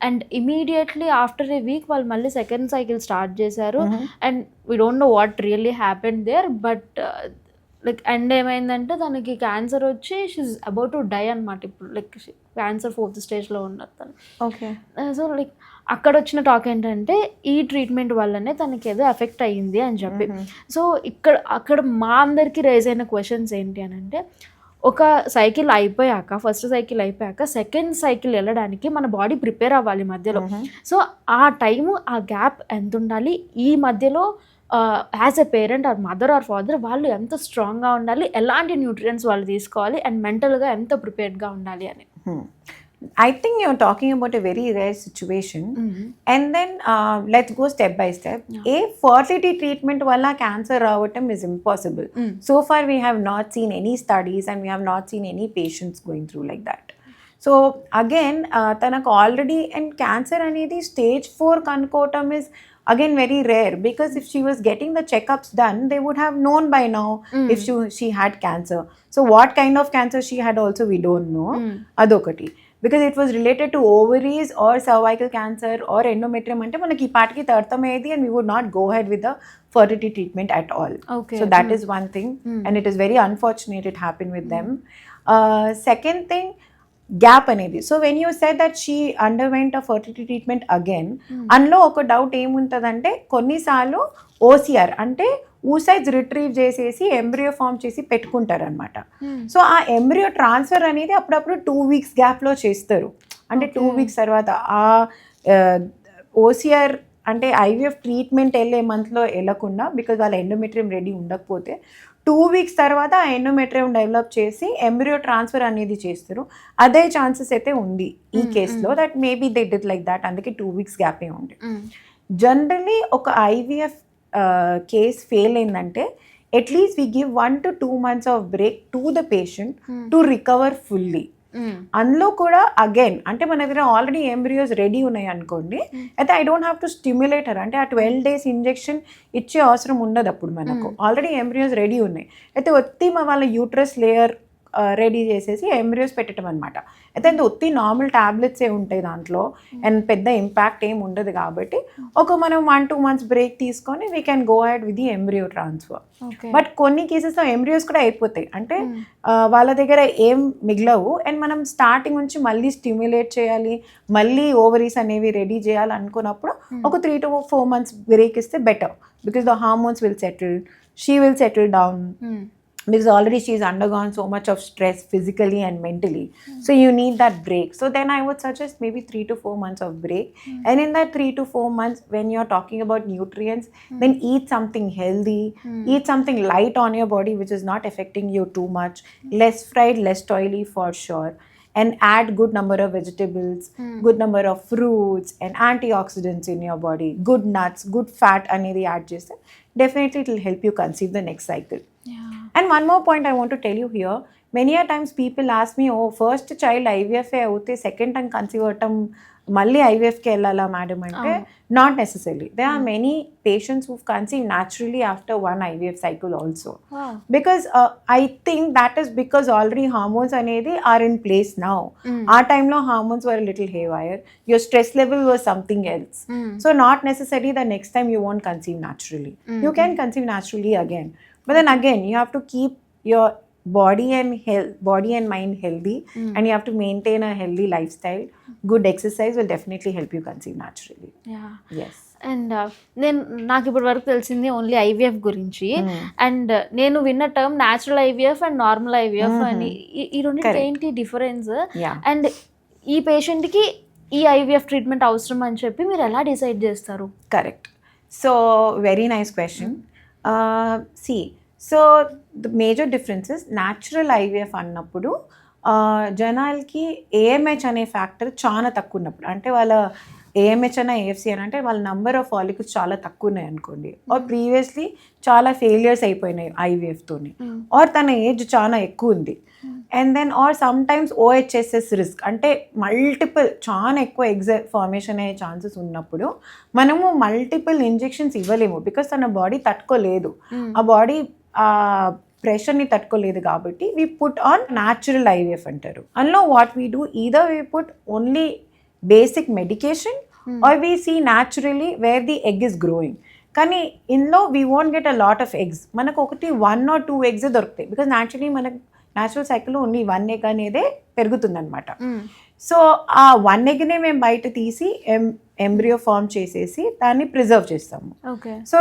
And immediately after a week వాళ్ళు మళ్ళీ సెకండ్ సైకిల్ స్టార్ట్ చేశారు. And we don't know what really happened there, but like and ఏమైందంటే తనకి క్యాన్సర్ వచ్చి షీఈ్ అబౌట్ టు డై అనమాట. ఇప్పుడు లైక్ క్యాన్సర్ 4th స్టేజ్లో ఉన్నది తను. ఓకే. సో లైక్ అక్కడ వచ్చిన టాక్ ఏంటంటే ఈ ట్రీట్మెంట్ వల్లనే తనకి ఏదో ఎఫెక్ట్ అయ్యింది అని చెప్పి. సో అక్కడ మా అందరికీ రైజ్ అయిన క్వశ్చన్స్ ఏంటి అని అంటే, ఒక సైకిల్ అయిపోయాక, ఫస్ట్ సైకిల్ అయిపోయాక సెకండ్ సైకిల్ వెళ్ళడానికి మన బాడీ ప్రిపేర్ అవ్వాలి మధ్యలో. సో ఆ టైము, ఆ గ్యాప్ ఎంత ఉండాలి, ఈ మధ్యలో as a parent or mother or father వాళ్ళు ఎంత స్ట్రాంగ్గా ఉండాలి, ఎలాంటి న్యూట్రియంట్స్ వాళ్ళు తీసుకోవాలి, అండ్ మెంటల్గా ఎంత ప్రిపేర్డ్గా ఉండాలి అని. I think you're talking about a very rare situation. And then let's go step by step. A fertility treatment wala cancer ravatam is impossible. So far we have not seen any studies and we have not seen any patients going through like that. So again tanaku already, and cancer anedi stage 4 kanukotam is again very rare, because if she was getting the checkups done they would have known by now if she had cancer. So what kind of cancer she had also we don't know. Adokati, because it was related to ovaries or cervical cancer or endometrium ante manaki paatiki tarthamedi, and we would not go ahead with the fertility treatment at all. Okay. So that is one thing, and it is very unfortunate it happened with them. Second thing, gap అనేది. So when you said that she underwent a fertility treatment again, అందులో ఒక డౌట్ ఏముంటుందంటే కొన్నిసార్లు OCR అంటే oocytes retrieve చేసేసి embryo form చేసి పెట్టుకుంటారు అనమాట. సో ఆ ఎంబ్రియో ట్రాన్స్ఫర్ అనేది అప్పుడప్పుడు 2 weeks గ్యాప్లో చేస్తారు. అంటే 2 weeks తర్వాత ఆ ఓసిఆర్ అంటే ఐవీఎఫ్ ట్రీట్మెంట్ వెళ్ళే మంత్లో వెళ్ళకుండా, బికాజ్ వాళ్ళ ఎండోమెట్రియం రెడీ ఉండకపోతే 2 weeks తర్వాత ఆ ఎండోమెట్రియం డెవలప్ చేసి ఎంబ్రియో ట్రాన్స్ఫర్ అనేది చేస్తారు. అదే ఛాన్సెస్ అయితే ఉంది ఈ కేసులో, that maybe they did like that, అందుకే 2 weeks గ్యాపే ఉంది. జనరలీ ఒక ఐవీఎఫ్ కేస్ ఫెయిల్ అయిందంటే at least we give 1 to 2 months of break to the patient to recover fully. అందులో కూడా అగైన్ అంటే మన దగ్గర ఆల్రెడీ ఎంబ్రియోస్ రెడీ ఉన్నాయి అనుకోండి, అయితే I don't have to stimulator, అంటే ఆ 12 days ఇంజెక్షన్ ఇచ్చే అవసరం ఉండదు. అప్పుడు మనకు ఆల్రెడీ ఎంబ్రియోస్ రెడీ ఉన్నాయి, అయితే ఒత్తి వాళ్ళ యూట్రస్ లేయర్ రెడీ చేసేసి ఎంబ్రియోస్ పెట్టడం అనమాట. అయితే అంత ఒత్తి నార్మల్ టాబ్లెట్సే ఉంటాయి దాంట్లో, అండ్ పెద్ద ఇంపాక్ట్ ఏమి ఉండదు. కాబట్టి ఒక మనం 1-2 months బ్రేక్ తీసుకొని we can go ahead with the embryo transfer. But కొన్ని కేసెస్లో ఎంబ్రియోస్ కూడా అయిపోతాయి, అంటే వాళ్ళ దగ్గర ఏం మిగలవు, అండ్ మనం స్టార్టింగ్ నుంచి మళ్ళీ స్టిమ్యులేట్ చేయాలి, మళ్ళీ ఓవరీస్ అనేవి రెడీ చేయాలి అనుకున్నప్పుడు ఒక 3 to 4 months బ్రేక్ ఇస్తే better, because the hormones will settle, she will settle down, because already she's undergone so much of stress physically and mentally. So you need that break. So then I would suggest maybe 3 to 4 months of break. And in that 3 to 4 months, when you're talking about nutrients, then eat something healthy, eat something light on your body which is not affecting you too much, less fried, less oily for sure. And add good number of vegetables, good number of fruits and antioxidants in your body, good nuts, good fat anedi add cheste, definitely it will help you conceive the next cycle. And one more point I want to tell you here, many a times people ask me, oh first child IVF avute second time conceive avtam malli IVF ki ellala madam ante, not necessarily. There are many patients who've conceived naturally after one IVF cycle also. Because I think that is because already hormones anedi are in place now. Our time lo hormones were a little haywire, your stress level was something else. So not necessarily the next time you won't conceive naturally. You can conceive naturally again, but then again you have to keep your body and mind healthy, and you have to maintain a healthy lifestyle. Good exercise will definitely help you conceive naturally. Yes. And నాకు ఇప్పటి వరకు తెలిసింది only IVF గురించి. And నేను విన్న term natural IVF and normal IVF అని. ఈ రెండింటికి ఏంటి డిఫరెన్స్? అండ్ ఈ పేషెంట్కి ఈ ఐవీఎఫ్ ట్రీట్మెంట్ అవసరం అని చెప్పి మీరు ఎలా డిసైడ్ చేస్తారు? Correct. So very nice question. So the major differences natural IVF అన్నప్పుడు జనాలకి ఏఎంహెచ్ అనే ఫ్యాక్టర్ చాలా తక్కువ ఉన్నప్పుడు, అంటే వాళ్ళ ఏఎంహెచ్ అన్న ఏఎఫ్సి అని అంటే వాళ్ళ నంబర్ ఆఫ్ ఫాలికల్స్ చాలా తక్కువ ఉన్నాయి అనుకోండి, ఆర్ ప్రీవియస్లీ చాలా ఫెయిలియర్స్ అయిపోయినాయి ఐవీఎఫ్తోని, ఆర్ తన ఏజ్ చాలా ఎక్కువ ఉంది, and then or sometimes OHSS risk అంటే మల్టిపుల్ చాలా ఎక్కువ ఎగ్స్ ఫార్మేషన్ అయ్యే ఛాన్సెస్ ఉన్నప్పుడు మనము మల్టిపుల్ ఇంజెక్షన్స్ ఇవ్వలేము, బికాస్ తన బాడీ తట్టుకోలేదు, ఆ బాడీ ప్రెషర్ని తట్టుకోలేదు, కాబట్టి we put on natural IVF అంటారు. అందులో what we do, either we put only basic medication or we see naturally where the egg is growing. కానీ ఇందులో we won't get a lot of eggs, మనకు 1 or 2 eggs దొరుకుతాయి, because naturally మనకు natural సైకిల్లో only 1 egg అనేదే పెరుగుతుంది అనమాట. So ఆ 1 eggనే మేము బయట తీసి ఎంబ్రియో ఫార్మ్ చేసేసి దాన్ని ప్రిజర్వ్ చేస్తాము. సో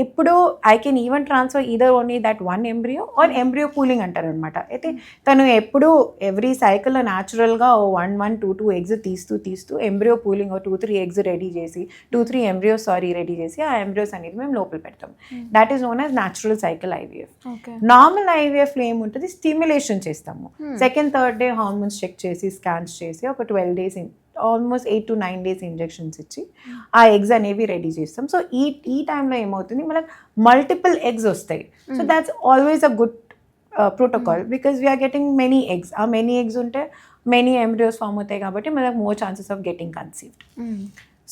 ఇప్పుడు I can even transfer either only that 1 embryo or embryo pooling అంటారు అనమాట. అయితే తను ఎప్పుడు ఎవ్రీ సైకిల్లో న్యాచురల్గా 1-2 eggs తీస్తూ ఎంబ్రియో పూలింగ్ 2-3 eggs రెడీ చేసి 2-3 embryos రెడీ చేసి ఆ ఎంబ్రియోస్ అనేది మేము లోపల పెడతాం. That is known as natural cycle IVF. Normal ఐవీఎఫ్లో ఏముంటుంది, స్టిమ్యులేషన్ చేస్తాము. 2nd, 3rd day hormones check చేసి స్కాన్స్ చేసి ఒక 12 days almost 8 to 9 days injections ఇచ్చి ఆ ఎగ్స్ అనేవి రెడీ చేస్తాం. సో ఈ టైంలో ఏమవుతుంది, మనకు మల్టిపుల్ ఎగ్స్ వస్తాయి. So that's always a good protocol, because we are getting many eggs. ఆ మెనీ ఎగ్స్ ఉంటే మెనీ ఎంబ్రియోస్ ఫామ్ అవుతాయి, కాబట్టి మనకు more chances of getting conceived.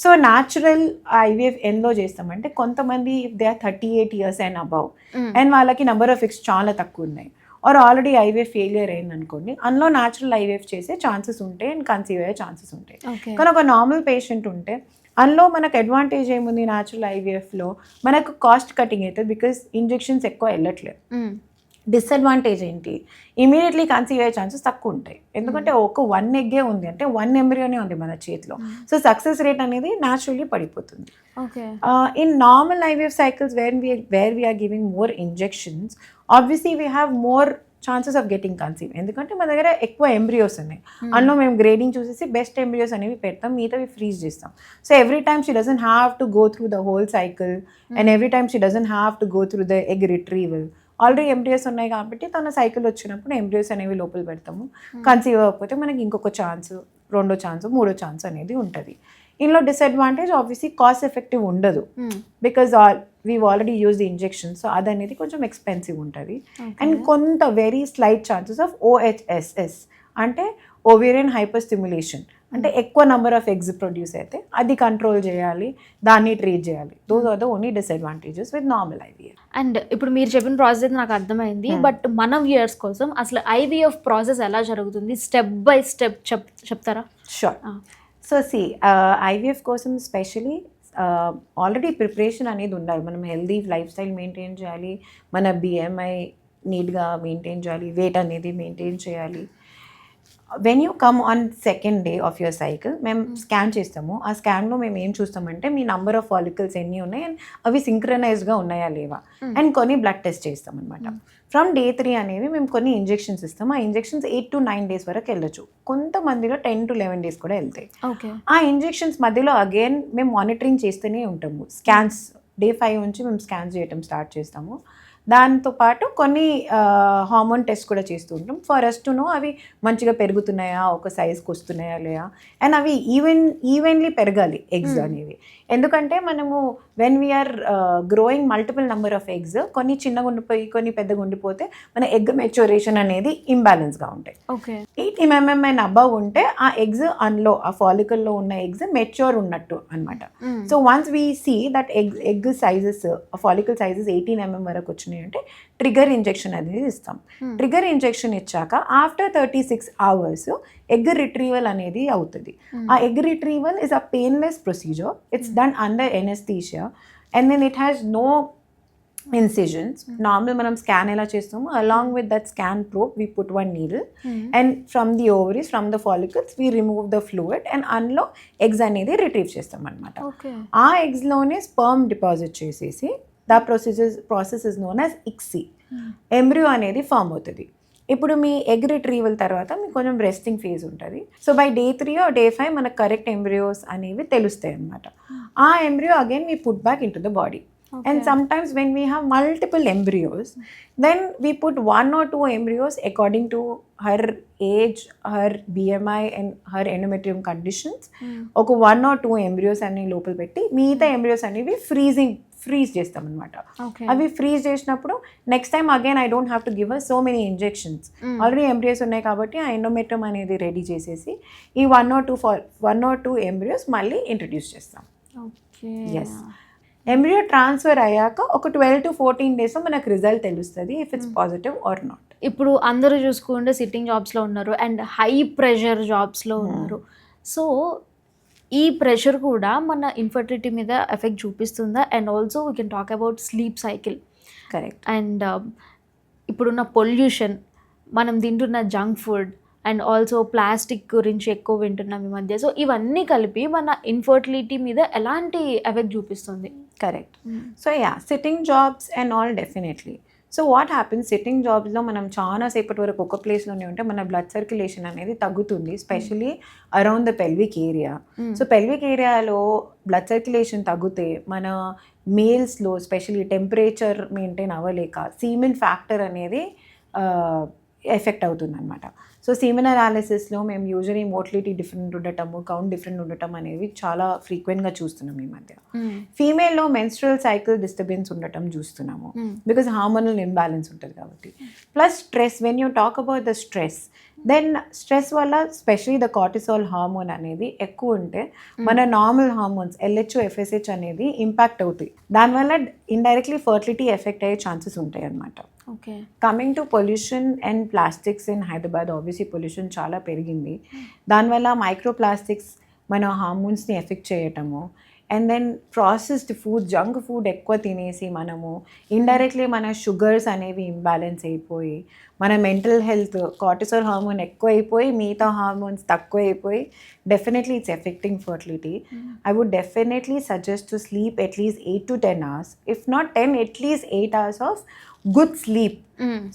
So natural IVF ఎందులో చేస్తామంటే, కొంతమంది if they are 38 years and above and వాళ్ళకి number of eggs చాలా తక్కువ ఉన్నాయి, ఆర్ ఆల్రెడీ ఐవీఎఫ్ ఫెయిలియర్ అయింది అనుకోండి, అందులో న్యాచురల్ ఐవీఎఫ్ చేసే ఛాన్సెస్ ఉంటాయి అండ్ కన్సీవ్ అయ్యే ఛాన్సెస్ ఉంటాయి. కానీ ఒక నార్మల్ పేషెంట్ ఉంటే అందులో మనకు అడ్వాంటేజ్ ఏముంది, న్యాచురల్ ఐవీఎఫ్లో మనకు కాస్ట్ కటింగ్ అవుతుంది, బికాస్ ఇంజెక్షన్స్ ఎక్కువ వెళ్ళట్లేదు. డిసడ్వాంటేజ్ ఏంటి, ఇమీడియట్లీ కన్సీవ్ అయ్యే ఛాన్సెస్ తక్కువ ఉంటాయి, ఎందుకంటే ఒక 1 egg ఉంది అంటే 1 embryo ఉంది మన చేతిలో. సో సక్సెస్ రేట్ అనేది న్యాచురల్లీ పడిపోతుంది. In normal IVF cycles where we are giving more injections, obviously we have more chances of getting conceive, ఎందుకంటే మన దగ్గర ఎక్కువ ఎంబ్రియోస్ ఉన్నాయి. అందులో మేము గ్రేడింగ్ చూసేసి బెస్ట్ ఎంబ్రియోస్ అనేవి పెడతాం, మిగతావి ఫ్రీజ్ చేస్తాం. So every time she doesn't have to go through the whole cycle and every time she doesn't have to go through the egg retrieval. Already embryos ఉన్నాయి కాబట్టి తన సైకిల్ వచ్చినప్పుడు embryos అనేవి లోపల పెడతాము. కన్సీవ్ అవ్వకపోతే మనకి ఇంకొక ఛాన్స్, 2వ ఛాన్స్, 3వ ఛాన్స్ అనేది ఉంటుంది. ఇందులో డిసడ్వాంటేజ్ ఆబ్వియస్లీ కాస్ట్ ఎఫెక్టివ్ ఉండదు, because we've already use the injection, so అది అనేది కొంచెం ఎక్స్పెన్సివ్ ఉంటుంది. అండ్ కొంత very slight chances of OHSS అంటే ఓవేరియన్ హైపర్ స్టిమ్యులేషన్, అంటే ఎక్కువ నెంబర్ ఆఫ్ ఎగ్స్ ప్రొడ్యూస్ అయితే అది కంట్రోల్ చేయాలి, దాన్ని ట్రీట్ చేయాలి. Those are the only disadvantages with normal IVF. And ఇప్పుడు మీరు చెప్పిన ప్రాసెస్ అయితే నాకు అర్థమైంది, బట్ మన వ్యూయర్స్ కోసం అసలు ఐవీఎఫ్ ప్రాసెస్ ఎలా జరుగుతుంది, స్టెప్ బై స్టెప్ చెప్తారా? షూర్. సో ఐవీఎఫ్ కోసం స్పెషలీ ఆల్రెడీ ప్రిపరేషన్ అనేది ఉండాలి. మనం హెల్దీ లైఫ్ స్టైల్ మెయింటైన్ చేయాలి, మన బిఎంఐ నీట్గా మెయింటైన్ చేయాలి, వెయిట్ అనేది మెయింటైన్ చేయాలి. When you come on 2nd day of your cycle మేము స్కాన్ చేస్తాము. ఆ స్కాన్లో మేము ఏం చూస్తామంటే మీ నంబర్ ఆఫ్ ఫాలికల్స్ ఎన్ని ఉన్నాయి అండ్ అవి సింక్రనైజ్గా ఉన్నాయా లేవా, అండ్ కొన్ని బ్లడ్ టెస్ట్ చేస్తాం అనమాట. ఫ్రమ్ day 3 అనేవి మేము కొన్ని ఇంజెక్షన్స్ ఇస్తాం. ఆ ఇంజెక్షన్స్ 8 to 9 days వరకు వెళ్ళొచ్చు, కొంతమందిలో 10 to 11 days కూడా వెళ్తాయి. ఆ ఇంజెక్షన్స్ మధ్యలో అగైన్ మేము మానిటరింగ్ చేస్తూనే ఉంటాము. స్కాన్స్ day 5 నుంచి మేము స్కాన్స్ చేయటం స్టార్ట్ చేస్తాము. దాంతోపాటు కొన్ని హార్మోన్ టెస్ట్ కూడా చేస్తూ ఉంటాం, ఫర్ అస్ టు నో అవి మంచిగా పెరుగుతున్నాయా, ఒక సైజ్కి వస్తున్నాయా లేదా, అండ్ అవి ఈవెన్లీ పెరగాలి ఎగ్స్ అనేవి. ఎందుకంటే మనము when we are growing multiple number of eggs, కొన్ని చిన్నగా ఉండిపోయి కొన్ని పెద్దగా ఉండిపోతే మన ఎగ్ మెచ్యూరేషన్ అనేది ఇంబ్యాలెన్స్గా ఉంటాయి. 80 mm అండ్ అబవ్ ఉంటే ఆ ఎగ్స్ అందులో ఆ ఫాలికల్లో ఉన్న ఎగ్స్ మెచ్యూర్ ఉన్నట్టు అనమాట. So once we see that egg sizes follicle sizes 18 mm వరకు వచ్చినాయి అంటే ట్రిగర్ ఇంజెక్షన్ అనేది ఇస్తాం. ట్రిగర్ ఇంజెక్షన్ ఇచ్చాక ఆఫ్టర్ 36 hours ఎగ్ రిట్రీవల్ అనేది అవుతుంది. ఆ egg retrieval is a painless procedure. It's done under anaesthesia and then it has no incisions. Normal మనం స్కాన్ ఎలా చేస్తామో along with that scan probe we put one needle and from the ovaries, from the follicles we remove the fluid and అందులో eggs అనేది retrieve చేస్తాం అనమాట. ఆ ఎగ్స్లోనే sperm deposit చేసేసి the process is known as ICSI. Embryo అనేది form అవుతుంది. ఇప్పుడు మీ egg retrieval తర్వాత మీకు కొంచెం రెస్టింగ్ ఫేజ్ ఉంటుంది. So by day 3 or day 5 మనకు కరెక్ట్ ఎంబ్రియోస్ అనేవి తెలుస్తాయి అనమాట. ఆ embryo again we put back in to the body. And sometimes when we have multiple embryos, then we put 1 or 2 embryos according to her age, her BMI and her endometrium conditions. ఒక 1 or 2 embryos అన్ని లోపల పెట్టి మిగతా embryos అనేవి freeze చేస్తాం అనమాట. అవి freeze చేసినప్పుడు next time again I don't have to give so many injections. Already embryos ఉన్నాయి కాబట్టి ఆ ఎండోమెట్రియం అనేది రెడీ చేసేసి ఈ 1 or 2 ఎంబ్రియోస్ మళ్ళీ ఇంట్రడ్యూస్ చేస్తాం. ఎస్, ఎంబ్రియో ట్రాన్స్ఫర్ అయ్యాక ఒక 12 to 14 days మనకు రిజల్ట్ తెలుస్తుంది if it's positive or not. ఇప్పుడు అందరూ చూసుకుంటే సిట్టింగ్ జాబ్స్లో ఉన్నారు అండ్ హై ప్రెషర్ జాబ్స్లో ఉన్నారు. సో ఈ ప్రెషర్ కూడా మన ఇన్ఫర్టిలిటీ మీద ఎఫెక్ట్ చూపిస్తుందా? And also we can talk about sleep cycle. Correct. And ఇప్పుడున్న పొల్యూషన్, మనం తింటున్న junk food and also plastic గురించి ఎక్కువ వింటున్నాం ఈ మధ్య. సో ఇవన్నీ కలిపి మన ఇన్ఫర్టిలిటీ మీద ఎలాంటి ఎఫెక్ట్ చూపిస్తుంది? Correct. So sitting jobs and all definitely. So what happens, sitting జాబ్స్లో మనం చాలా సేపటి వరకు ఒక ప్లేస్లోనే ఉంటే మన బ్లడ్ సర్క్యులేషన్ అనేది తగ్గుతుంది, specially around the pelvic area. So pelvic ఏరియాలో బ్లడ్ సర్క్యులేషన్ తగ్గితే మన మేల్స్లో స్పెషలీ టెంపరేచర్ మెయింటైన్ అవ్వలేక సీమెన్ ఫ్యాక్టర్ అనేది ఎఫెక్ట్ అవుతుంది అనమాట. సో సీమెన్ అనాలిసిస్లో మేము యూజువలీ మోటిలిటీ డిఫరెంట్ ఉండటము, కౌంట్ డిఫరెంట్ ఉండటం అనేవి చాలా ఫ్రీక్వెంట్గా చూస్తున్నాం ఈ మధ్య. ఫీమేల్లో మెన్స్ట్రువల్ సైకిల్ డిస్టర్బెన్స్ ఉండటం చూస్తున్నాము బికాజ్ హార్మోనల్ ఇంబ్యాలెన్స్ ఉంటుంది కాబట్టి. Plus stress, when you talk about the stress, then stress వల్ల స్పెషలీ ద కార్టిసాల్ హార్మోన్ అనేది ఎక్కువ ఉంటే మన నార్మల్ హార్మోన్స్ LH, FSH అనేది ఇంపాక్ట్ అవుతాయి. దానివల్ల ఇండైరెక్ట్లీ ఫర్టిలిటీ ఎఫెక్ట్ అయ్యే ఛాన్సెస్ ఉంటాయి అన్నమాట. Coming to pollution and plastics in Hyderabad, obviously pollution చాలా పెరిగింది. దానివల్ల మైక్రో ప్లాస్టిక్స్ మన హార్మోన్స్ని ఎఫెక్ట్ చేయటము, and then processed food, junk food ఎక్కువ తినేసి మనము ఇండైరెక్ట్లీ మన షుగర్స్ అనేవి ఇంబ్యాలెన్స్ అయిపోయి మన మెంటల్ హెల్త్, కార్టిసాల్ హార్మోన్ ఎక్కువ అయిపోయి మిగతా హార్మోన్స్ తక్కువ అయిపోయి definitely it's affecting fertility. I would definitely suggest to sleep at least 8 to 10 hours, if not 10, at least 8 hours of good sleep.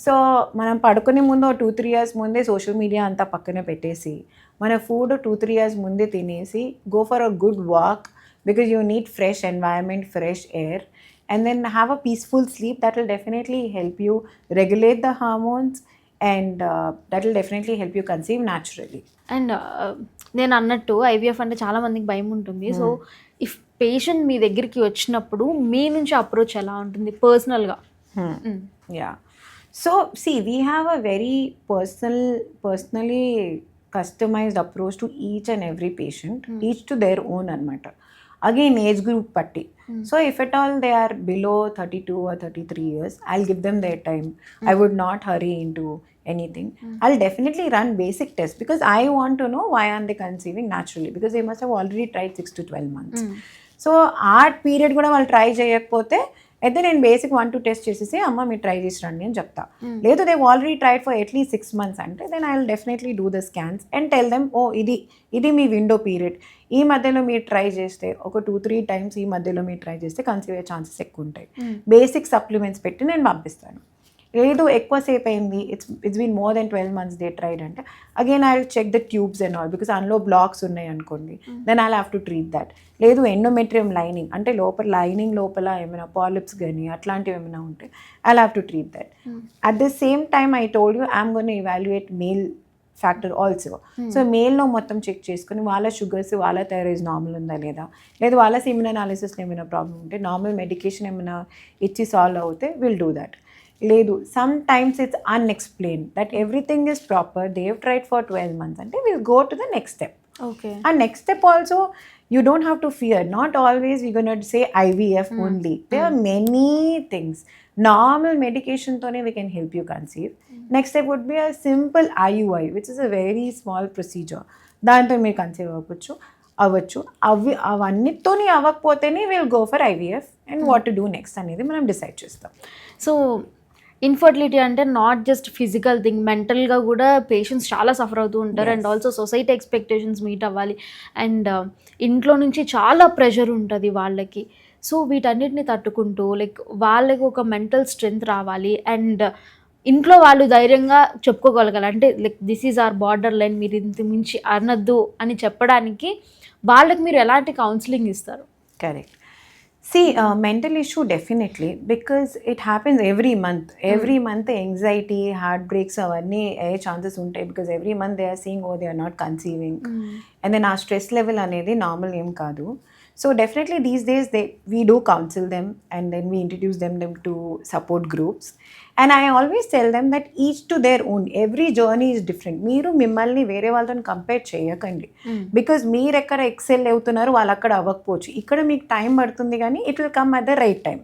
So మనం పడుకునే ముందు 2-3 years ముందే సోషల్ మీడియా అంతా పక్కన పెట్టేసి మన ఫుడ్ 2-3 years ముందే తినేసి go for a good walk because you need fresh environment, fresh air, and then have a peaceful sleep. That will definitely help you regulate the hormones and that will definitely help you conceive naturally. And నేను అన్నట్టు IVF అంటే చాలా మందికి భయం ఉంటుంది. So if patient మీ దగ్గరికి వచ్చినప్పుడు మీ నుంచి అప్రోచ్ ఎలా ఉంటుంది పర్సనల్గా? Yeah. So see, we have a very personally customized approach to each and every patient, each to their own anamata. Again, age group patti. So if at all they are below 32 or 33 years, I'll give them their time. I would not hurry into anything. I'll definitely run basic tests because I want to know why aren't they conceiving naturally, because they must have already tried 6 to 12 months. So ఆ period కూడా వాళ్ళు try చేయకపోతే అయితే నేను basic 1-2 test చేసేసి అమ్మ మీరు try చేసి రండి అని చెప్తా. లేదు they already tried for at least 6 months అంటే then I will definitely do the scans and tell them, ఓ ఇది మీ విండో పీరియడ్, ఈ మధ్యలో మీరు ట్రై చేస్తే ఒక 2-3 times ఈ మధ్యలో మీరు ట్రై చేస్తే కన్సీవ్ అయ్యే ఛాన్సెస్ ఎక్కువ ఉంటాయి. బేసిక్ సప్లిమెంట్స్ పెట్టి నేను పంపిస్తాను. లేదు ఎక్కువసేపు అయింది, it's been more than 12 months they tried అంటే again I will check the tubes and all, because అందులో బ్లాక్స్ ఉన్నాయి అనుకోండి, then I have to treat that. లేదు ఎండోమెట్రియం లైనింగ్ అంటే లైనింగ్ లోపల ఏమైనా పాలిప్స్ కానీ అట్లాంటివి ఏమైనా ఉంటే I have to treat that. At the same time I told you I'm gonna evaluate male factor also. So మేల్లో మొత్తం చెక్ చేసుకుని వాళ్ళ షుగర్స్, వాళ్ళ థైరాయిడ్ నార్మల్ ఉందా లేదా, లేదు వాళ్ళ సిమెన్ అనాలిసిస్లో ఏమైనా ప్రాబ్లం ఉంటే నార్మల్ మెడికేషన్ ఏమైనా ఇచ్చి సాల్వ్ అవుతే విల్ డూ దట్. లేదు some times it's unexplained that everything is proper, they have tried for 12 months అంటే will go to the next step. Okay. And next step also, you don't have to fear. Not always we're going to say IVF only. There are many things. Normal medication tone we can help you conceive. Next step would be a simple IUI, which is a very small procedure. దాంతో మీరు conceive అవ్వచ్చు. అవ్వచ్చు. అవన్నిటితోని అవ్వకపోతేనే will go for IVF and what to do next అనేది మనం decide చేస్తాం. So infertility అంటే నాట్ జస్ట్ ఫిజికల్ థింగ్, మెంటల్గా కూడా పేషెంట్స్ చాలా సఫర్ అవుతూ ఉంటారు. And also society expectations meet అవ్వాలి, అండ్ ఇంట్లో నుంచి చాలా ప్రెషర్ ఉంటుంది వాళ్ళకి. సో వీటన్నిటిని తట్టుకుంటూ లైక్ వాళ్ళకి ఒక మెంటల్ స్ట్రెంగ్త్ రావాలి, అండ్ ఇంట్లో వాళ్ళు ధైర్యంగా చెప్పుకోగలగాలి. అంటే like this is our border line, మీరు ఇంత మించి అనద్దు అని చెప్పడానికి వాళ్ళకి మీరు ఎలాంటి కౌన్సిలింగ్ ఇస్తారు? Correct. See, mental issue definitely, because it happens every month. Every month anxiety, heartbreaks అవన్నీ అయ్యే ఛాన్సెస్ ఉంటాయి, because every month they are saying, oh, they are not conceiving. And then ఆ స్ట్రెస్ లెవెల్ అనేది normal ఏం కాదు. So definitely these days we do counsel them, and then we introduce them to support groups. And I always tell them that each to their own. Every journey is different. మీరు మిమ్మల్ని వేరే వాళ్ళతో compare చేయకండి, because మీరు ఎక్కడ XL అవుతున్నారు వాళ్ళు అక్కడ అవ్వకపోవచ్చు. ఇక్కడ మీకు టైం పడుతుంది కానీ it will come at the right time.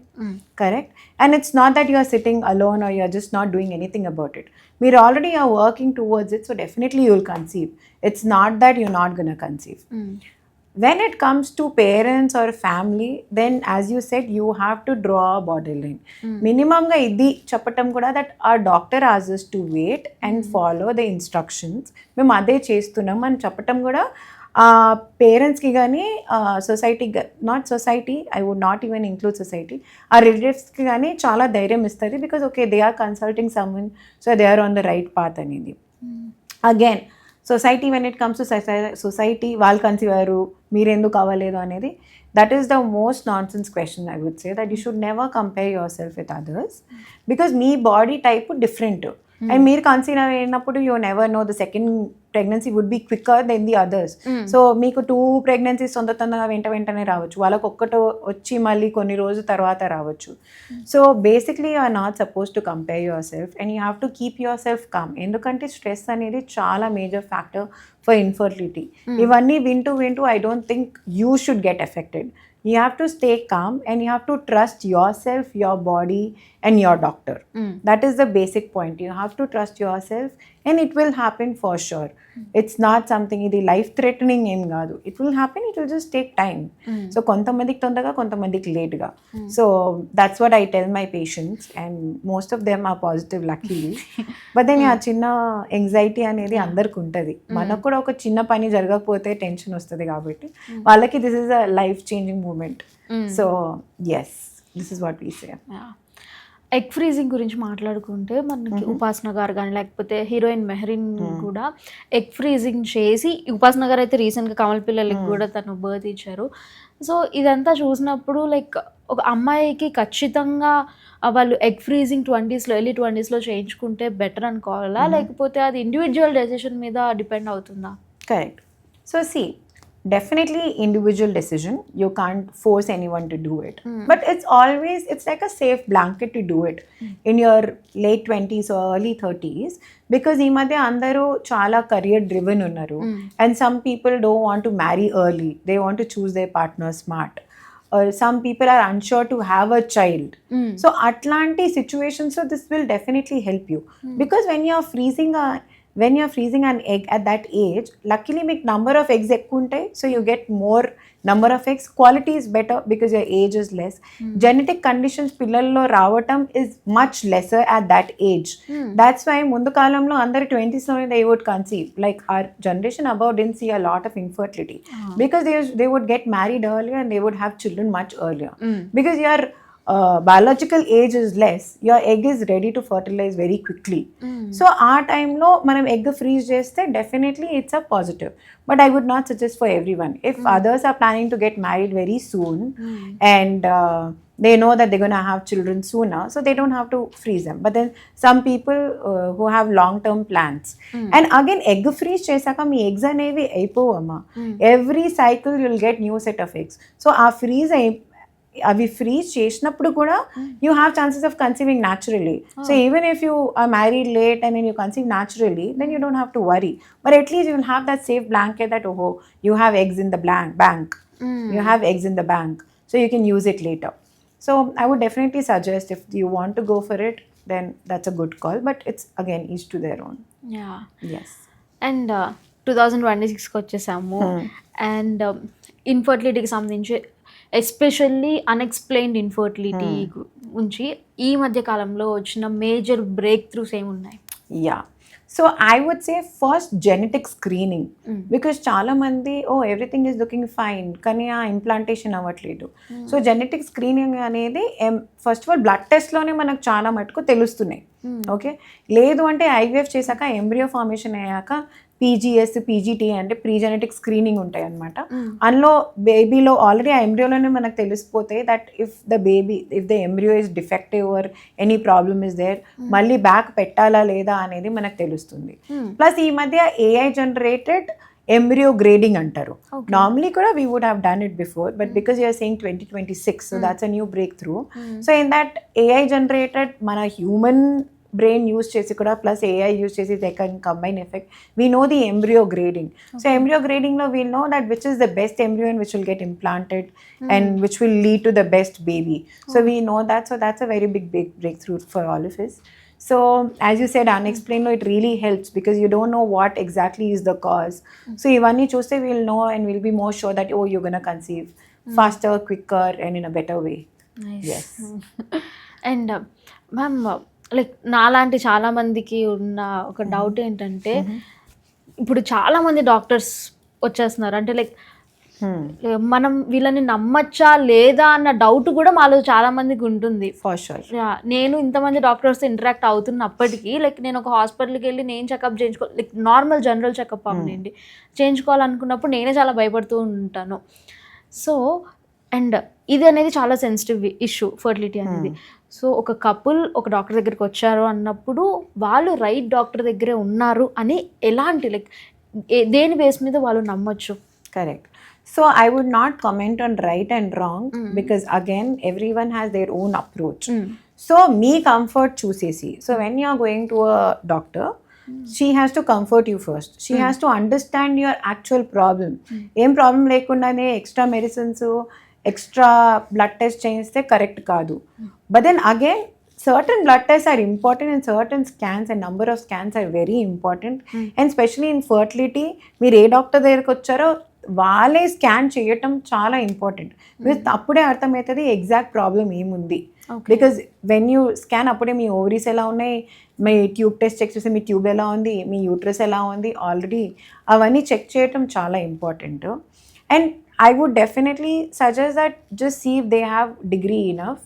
Correct. And it's not that you are sitting alone or you are just not doing anything about it. మీరు already are working towards it, so definitely you will conceive. It's not that you not gonna conceive. When it comes to parents or family, then as you said, you have to draw a borderline. Minimum ga idi cheppatam kuda that our doctor asks us to wait and follow the instructions. Mem ade chestunnam ani cheppatam kuda పేరెంట్స్కి కానీ society, not society, I would not even include society, ఆ రిలేటివ్స్కి కానీ చాలా ధైర్యం ఇస్తుంది, because okay they are consulting someone, so they are on the right path అనేది. Again society, when it comes to society, వాళ్ళు కన్సీవ్ అయ్యారు మీరెందుకు అవ్వలేదు అనేది, that is the most nonsense question. I would say that you should never compare yourself with others, because మీ body type different. And మీరు conceive అయినప్పుడు you never know the second pregnancy would be quicker than the others. So మీకు 2 pregnancies తొందరగా వెంటనే రావచ్చు, వాళ్ళకు ఒక్కటి వచ్చి మళ్ళీ కొన్ని రోజుల తర్వాత రావచ్చు. So basically you are not suppose to compare yourself, and you have to keep yourself calm. ఎందుకంటే స్ట్రెస్ అనేది చాలా మేజర్ ఫ్యాక్టర్ ఫర్ ఇన్ఫర్టిలిటీ. ఇవన్నీ వింటూ I don't think you should get affected. You have to stay calm and you have to trust yourself, your body and your doctor. That is the basic point. You have to trust yourself and it will happen for sure. It's not something idi life threatening em gaadu. It will happen, it will just take time. So kontamandiki tondaga, kontamandiki late ga. So that's what I tell my patients, and most of them are positive luckily. But then yeah, chinna anxiety anedi andarku untadi. Manaku kuda oka chinna pani jaragapothe tension ostadi kabatti vallaki this is a life changing moment. So yes, this is what we say. Yeah. Egg freezing గురించి మాట్లాడుకుంటే మనకి ఉపాసన గారు కానీ లేకపోతే heroine Mehreen కూడా egg freezing చేసి, ఉపాసన గారు అయితే రీసెంట్గా కమల్ పిల్లలకి కూడా తను బర్త్ ఇచ్చారు. సో ఇదంతా చూసినప్పుడు లైక్ ఒక అమ్మాయికి ఖచ్చితంగా వాళ్ళు egg freezing 20s early 20s చేయించుకుంటే బెటర్ అనుకోవాలా, లేకపోతే అది ఇండివిజువల్ డెసిషన్ మీద డిపెండ్ అవుతుందా? Correct. So see, definitely individual decision, you can't force anyone to do it, but it's like a safe blanket to do it in your late 20s or early 30s, because ee madhya andaru chaala career driven unnaru, and some people don't want to marry early, they want to choose their partner smart, or some people are unsure to have a child. So atlanti situations, so this will definitely help you, because when you're freezing an egg at that age, luckily make number of eggs ekku untai, so you get more number of eggs, quality is better because your age is less. Genetic conditions pillallo ravatam is much lesser at that age. That's why mundu kalamlo andaru 20s lo they would conceive, like our generation above didn't see a lot of infertility, because they would get married earlier and they would have children much earlier, because your biological age is less, your egg is ready to fertilize very quickly. So our time lo manam egg freeze cheste definitely it's a positive, but I would not suggest for everyone. If others are planning to get married very soon and they know that they're going to have children sooner, so they don't have to freeze them. But then some people who have long term plans, and again egg freeze chesaka mee eggs anevi aipovama, every cycle you'll get new set of eggs. So our freeze అవి freeze చేసినప్పుడు కూడా you have chances of conceiving naturally. So even if you are married late and then you conceive naturally, then you don't have to worry, but at least you will have that safe blanket that ఓహో you have eggs in the bank, you have eggs in the bank, so you can use it later. So I would definitely suggest, if you want to go for it, then that's a good call, but it's again each to their own. Yeah. Yes. And 2026కి వచ్చేసాము. And ఇన్ఫర్టిలిటీకి సంబంధించి especially unexplained infertility గురించి ఈ మధ్య కాలంలో వచ్చిన major breakthroughs ఏమున్నాయి? Yeah, so I would say first genetic screening, because చాలా మంది ఎవ్రీథింగ్ ఈజ్ లుకింగ్ ఫైన్ కానీ ఆ ఇంప్లాంటేషన్ అవ్వట్లేదు. సో జెనెటిక్ స్క్రీనింగ్ అనేది ఫస్ట్ ఆఫ్ ఆల్ బ్లడ్ టెస్ట్లోనే మనకు చాలా మటుకు తెలుస్తున్నాయి. ఓకే, లేదు అంటే ఐవీఎఫ్ చేశాక ఎంబ్రియో ఫార్మేషన్ అయ్యాక పీజీఎస్ పీజీటీ అంటే ప్రీ జెనెటిక్ స్క్రీనింగ్ ఉంటాయి అనమాట. అందులో బేబీలో ఆల్రెడీ ఆ ఎంబ్రియోలోనే మనకు తెలిసిపోతే that if the embryo is defective or any problem is there, మళ్ళీ బ్యాక్ పెట్టాలా లేదా అనేది మనకు తెలుస్తుంది. ప్లస్ ఈ మధ్య ఏఐ జనరేటెడ్ embryo grading అంటారు. Normally కూడా we would have done it before, but because you are saying 2026, so that's a new breakthrough. So in that AI generated మన human brain use చేసి కూడా plus AI use చేసి they can combine effect, we know the embryo grading. So embryo grading లో we'll know that which is the best embryo and which will get implanted and which will lead to the best baby. So we know that, so that's a very big breakthrough for all of us. So as you said, unexplained, it really helps because you don't know what exactly is the cause. So ivanni chuste we'll know and we'll be more sure that you're going to conceive faster, quicker and in a better way. Nice. Yes. And ma'am, like నాలాంటి చాలా మందికి ఉన్న ఒక doubt ఏంటంటే ఇప్పుడు చాలా మంది doctors వచ్చేస్తున్నారు, అంటే లైక్ మనం వీళ్ళని నమ్మచ్చా లేదా అన్న డౌట్ కూడా మాలో చాలా మందికి ఉంటుంది. For sure. నేను ఇంతమంది డాక్టర్స్ ఇంటరాక్ట్ అవుతున్నప్పటికీ లైక్ నేను ఒక హాస్పిటల్కి వెళ్ళి నేను చెకప్ చేయించుకో, లైక్ నార్మల్ జనరల్ చెకప్ అవ్వండి చేయించుకోవాలనుకున్నప్పుడు నేనే చాలా భయపడుతూ ఉంటాను. సో అండ్ ఇది అనేది చాలా సెన్సిటివ్ ఇష్యూ ఫర్టిలిటీ అనేది. సో ఒక కపుల్ ఒక డాక్టర్ దగ్గరికి వచ్చారు అన్నప్పుడు వాళ్ళు రైట్ డాక్టర్ దగ్గరే ఉన్నారు అని ఎలాంటి లైక్ దేని బేస్ మీద వాళ్ళు నమ్మొచ్చు? Correct. So I would not comment on right and wrong because again everyone has their own approach. So me comfort choosesi. So when you are going to a doctor, she has to comfort you first. She has to understand your actual problem. Em problem lekundane extra medicines, extra blood test cheyiste correct kaadu. But then again certain blood tests are important and certain scans and number of scans are very important. And especially in fertility, మీరు ఏ doctor దగ్గరికి వచ్చారో వాళ్ళే scan చేయటం చాలా important. Because అప్పుడే అర్థమవుతుంది exact problem ఏముంది. Because when you scan అప్పుడే మీ ఓవరీస్ ఎలా ఉన్నాయి, మీ ట్యూబ్ టెస్ట్ చెక్ చేస్తే మీ ట్యూబ్ ఎలా ఉంది, మీ యూట్రస్ ఎలా ఉంది, ఆల్రెడీ అవన్నీ చెక్ చేయటం చాలా important. And I would definitely suggest that just see if they have degree enough.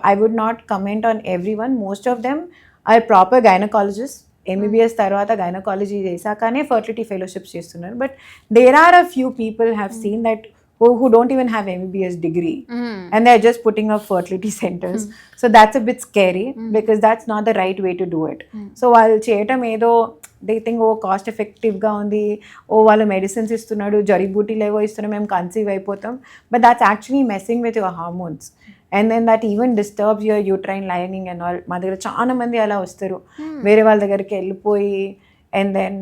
I would not comment on everyone. Most of them are proper gynecologists. MBBS తర్వాత gynaecology చేశాకనే fertility fellowships చేస్తున్నారు. But there are a few people have seen that who don't even have MBBS degree and they're just putting up fertility centers. So that's a bit scary because that's not the right way to do it. So while cheyatam edo they think cost effective ga undi, వాళ్ళు medicines ఇస్తున్నాడు, జడీబూటీలు ఏవో ఇస్తున్నా మేము conceive అయిపోతాం, but that's actually messing with your hormones. And then that even disturbs your uterine lining and all. మా దగ్గర చాలా మంది అలా వస్తారు, వేరే వాళ్ళ దగ్గరికి వెళ్ళిపోయి. అండ్ దెన్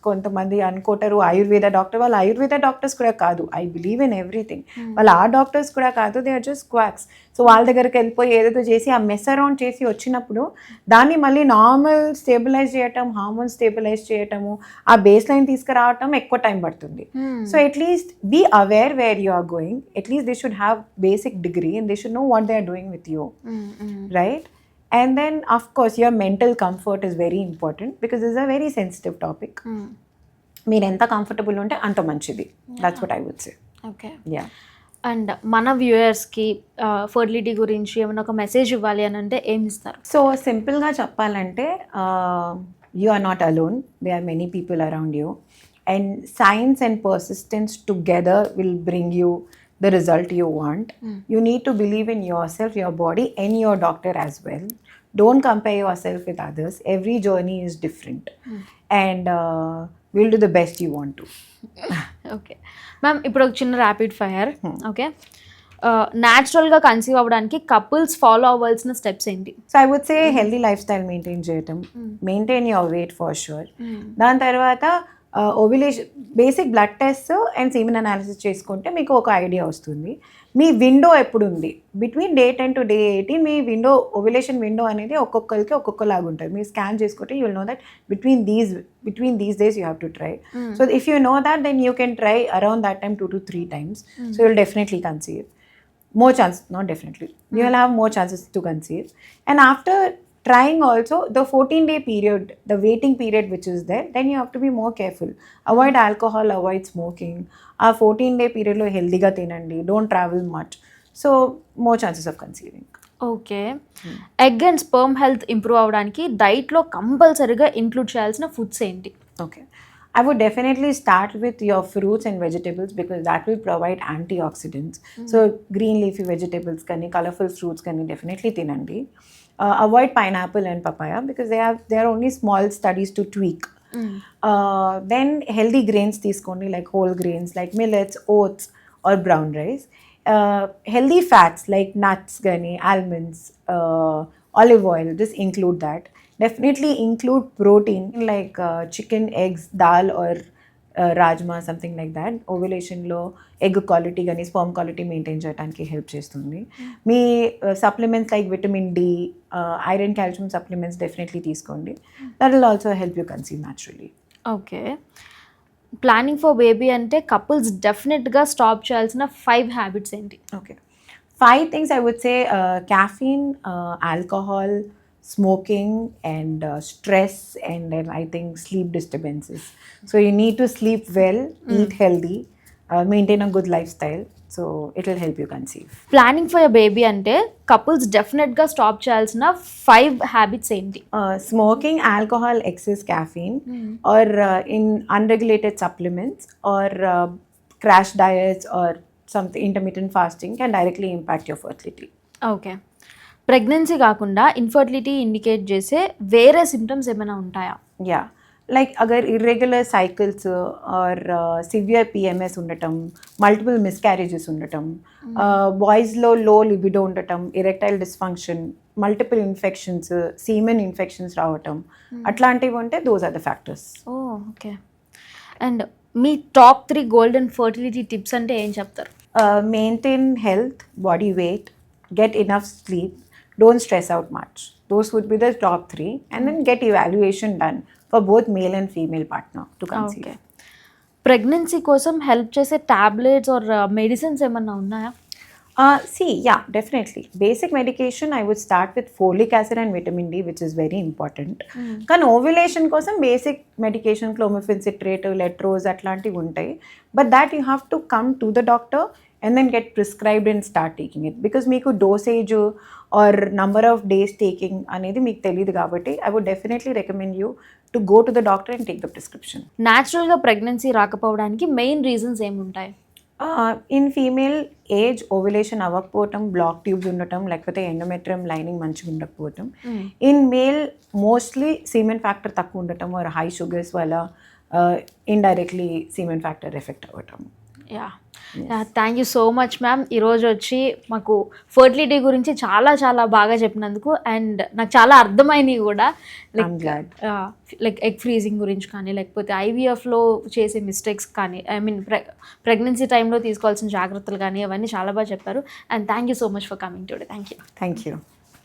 కొంతమంది అనుకుంటారు ఆయుర్వేద డాక్టర్, వాళ్ళు ఆయుర్వేద డాక్టర్స్ కూడా కాదు. I believe in everything. వాళ్ళు ఆ డాక్టర్స్ కూడా కాదు, they are just quacks. So వాళ్ళ దగ్గరికి వెళ్ళిపోయి ఏదేదో చేసి ఆ మెస్ అరౌండ్ చేసి వచ్చినప్పుడు దాన్ని మళ్ళీ నార్మల్ స్టేబిలైజ్ చేయటం, హార్మోన్ స్టేబిలైజ్ చేయటము, ఆ బేస్ లైన్ తీసుకురావటం ఎక్కువ టైం పడుతుంది. So at least be aware where you are going. At least they should have basic degree and they should know what they are doing with you. Right? And then of course your mental comfort is very important because this is a very sensitive topic. మీరు ఎంత comfortable ఉంటే అంత మంచిది. That's what I would say. Okay. Yeah. And మన వ్యూయర్స్కి fertility గురించి ఏమైనా ఒక message ఇవ్వాలి అని అంటే ఏమి ఇస్తారు? సో సింపుల్గా చెప్పాలంటే you are not alone. There are many people around you and science and persistence together will bring you the result you want. You need to believe in yourself, your body and your doctor as well. Don't compare yourself with others. Every journey is different. And we'll do the best you want to. Okay ma'am, ఇప్పుడు ఒక చిన్న rapid fire. Okay, న్యాచురల్గా conceive అవ్వడానికి couples follow అవ్వాల్సిన steps ఏంటి? So I would say healthy lifestyle maintain చేయటం, maintain your weight for sure. దాని తర్వాత ovulation basic blood test and semen analysis చేసుకుంటే మీకు ఒక ఐడియా వస్తుంది. మీ విండో ఎప్పుడు ఉంది బిట్వీన్ డే 10 టు డే 18 మీ విండో ఓవ్యులేషన్ విండో అనేది ఒక్కొక్కరికి ఒక్కొక్కలాగా ఉంటుంది. మీరు స్కాన్ చేసుకుంటే you will know that between these days you have to try. So if you know that then you can try around that time 2 to 3 times. So you will definitely conceive. More chances, not definitely. You will have more chances to conceive. And after trying also, the 14-day period, the waiting period which is there, then you have to be more careful. Avoid alcohol, avoid smoking. A 14-day period lo healthy ga tinandi. Don't travel much. So more chances of conceiving. Okay. Egg and sperm health improve అవ్వడానికి డైట్లో కంపల్సరీగా include చేయాల్సిన foods ఏంటి? Okay. I would definitely start with your fruits and vegetables because that will provide antioxidants. So green leafy vegetables kani, colorful fruits kani definitely tinandi. Avoid pineapple and papaya because they are only small studies to tweak. Then healthy grains తీసుకోండి, like whole grains like millets, oats or brown rice. Healthy fats like nuts gani, almonds, olive oil, just include that. Definitely include protein like chicken, eggs, dal or rajma, something like that. Ovulation lo egg quality gani sperm quality maintain cheyadaniki help చేస్తుంది. మీ supplements like vitamin D, iron, calcium supplements definitely తీసుకోండి. That will also help you conceive naturally. Okay. Planning for baby అంటే couples డెఫినెట్గా stop చేయాల్సిన 5 habits ఏంటి? Okay. 5 things I would say: caffeine, alcohol, smoking, and stress, and then I think sleep disturbances. So you need to sleep well, eat healthy, maintain a good lifestyle. So it will help you conceive. Planning for baby అంటే couples డెఫినెట్గా stop చేయాల్సిన 5 habits ఏంటి? Smoking, alcohol, excess caffeine, or in unregulated supplements, or crash diets, or something intermittent fasting can directly impact your fertility. Okay. Pregnancy కాకుండా infertility indicate చేసే వేరే symptoms ఏమైనా ఉంటాయా? Yeah, like agar irregular cycles or severe PMS ఉండటం, multiple miscarriages ఉండటం, బాయ్స్లో లో libido ఉండటం, erectile dysfunction, multiple infections, semen infections రావటం, అట్లాంటివి ఉంటే those are the factors. Oh okay. And మీ టాప్ 3 గోల్డెన్ ఫర్టిలిటీ టిప్స్ అంటే ఏం చెప్తారు? Maintain health, body weight, get enough sleep, don't stress out much. Those would be the top 3. And then get evaluation done for both male and female partner to conceive. Okay. Pregnancy కోసం help చేసే tablets are medicines ఏమన్నా ఉన్నాయా? Yeah, definitely. Basic medication, I would start with folic acid and vitamin D, which is very important. కానీ ovulation కోసం basic medication clomiphene citrate, లెట్రోజ్ అట్లాంటివి ఉంటాయి. But that you have to come to the doctor and then get prescribed and start taking it because మీకు dosage or number of days taking అనేది మీకు తెలియదు కాబట్టి I would definitely recommend you to go to the doctor and take the prescription. న్యాచురల్గా pregnancy రాకపోవడానికి main reasons ఏముంటాయి? In female age ovulation అవ్వకపోవటం, block tubes ఉండటం, లేకపోతే ఎండోమెట్రియం లైనింగ్ మంచిగా ఉండకపోవటం. In male mostly semen factor తక్కువ ఉండటం ఆర్ హై షుగర్స్ వల్ల ఇండైరెక్ట్లీ సీమెన్ ఫ్యాక్టర్ ఎఫెక్ట్ అవ్వటం. Yeah, thank you so much ma'am. ఈరోజు వచ్చి మాకు ఫర్టిలిటీ గురించి చాలా చాలా బాగా చెప్పినందుకు అండ్ నాకు చాలా అర్థమైనవి కూడా. లైక్ ఎగ్ ఫ్రీజింగ్ గురించి కానీ, లేకపోతే ఐవీఎఫ్లో చేసే మిస్టేక్స్ కానీ, ఐ మీన్ ప్రెగ్నెన్సీ టైంలో తీసుకోవాల్సిన జాగ్రత్తలు కానీ అవన్నీ చాలా బాగా చెప్పారు. And thank you so much for coming today. Thank you.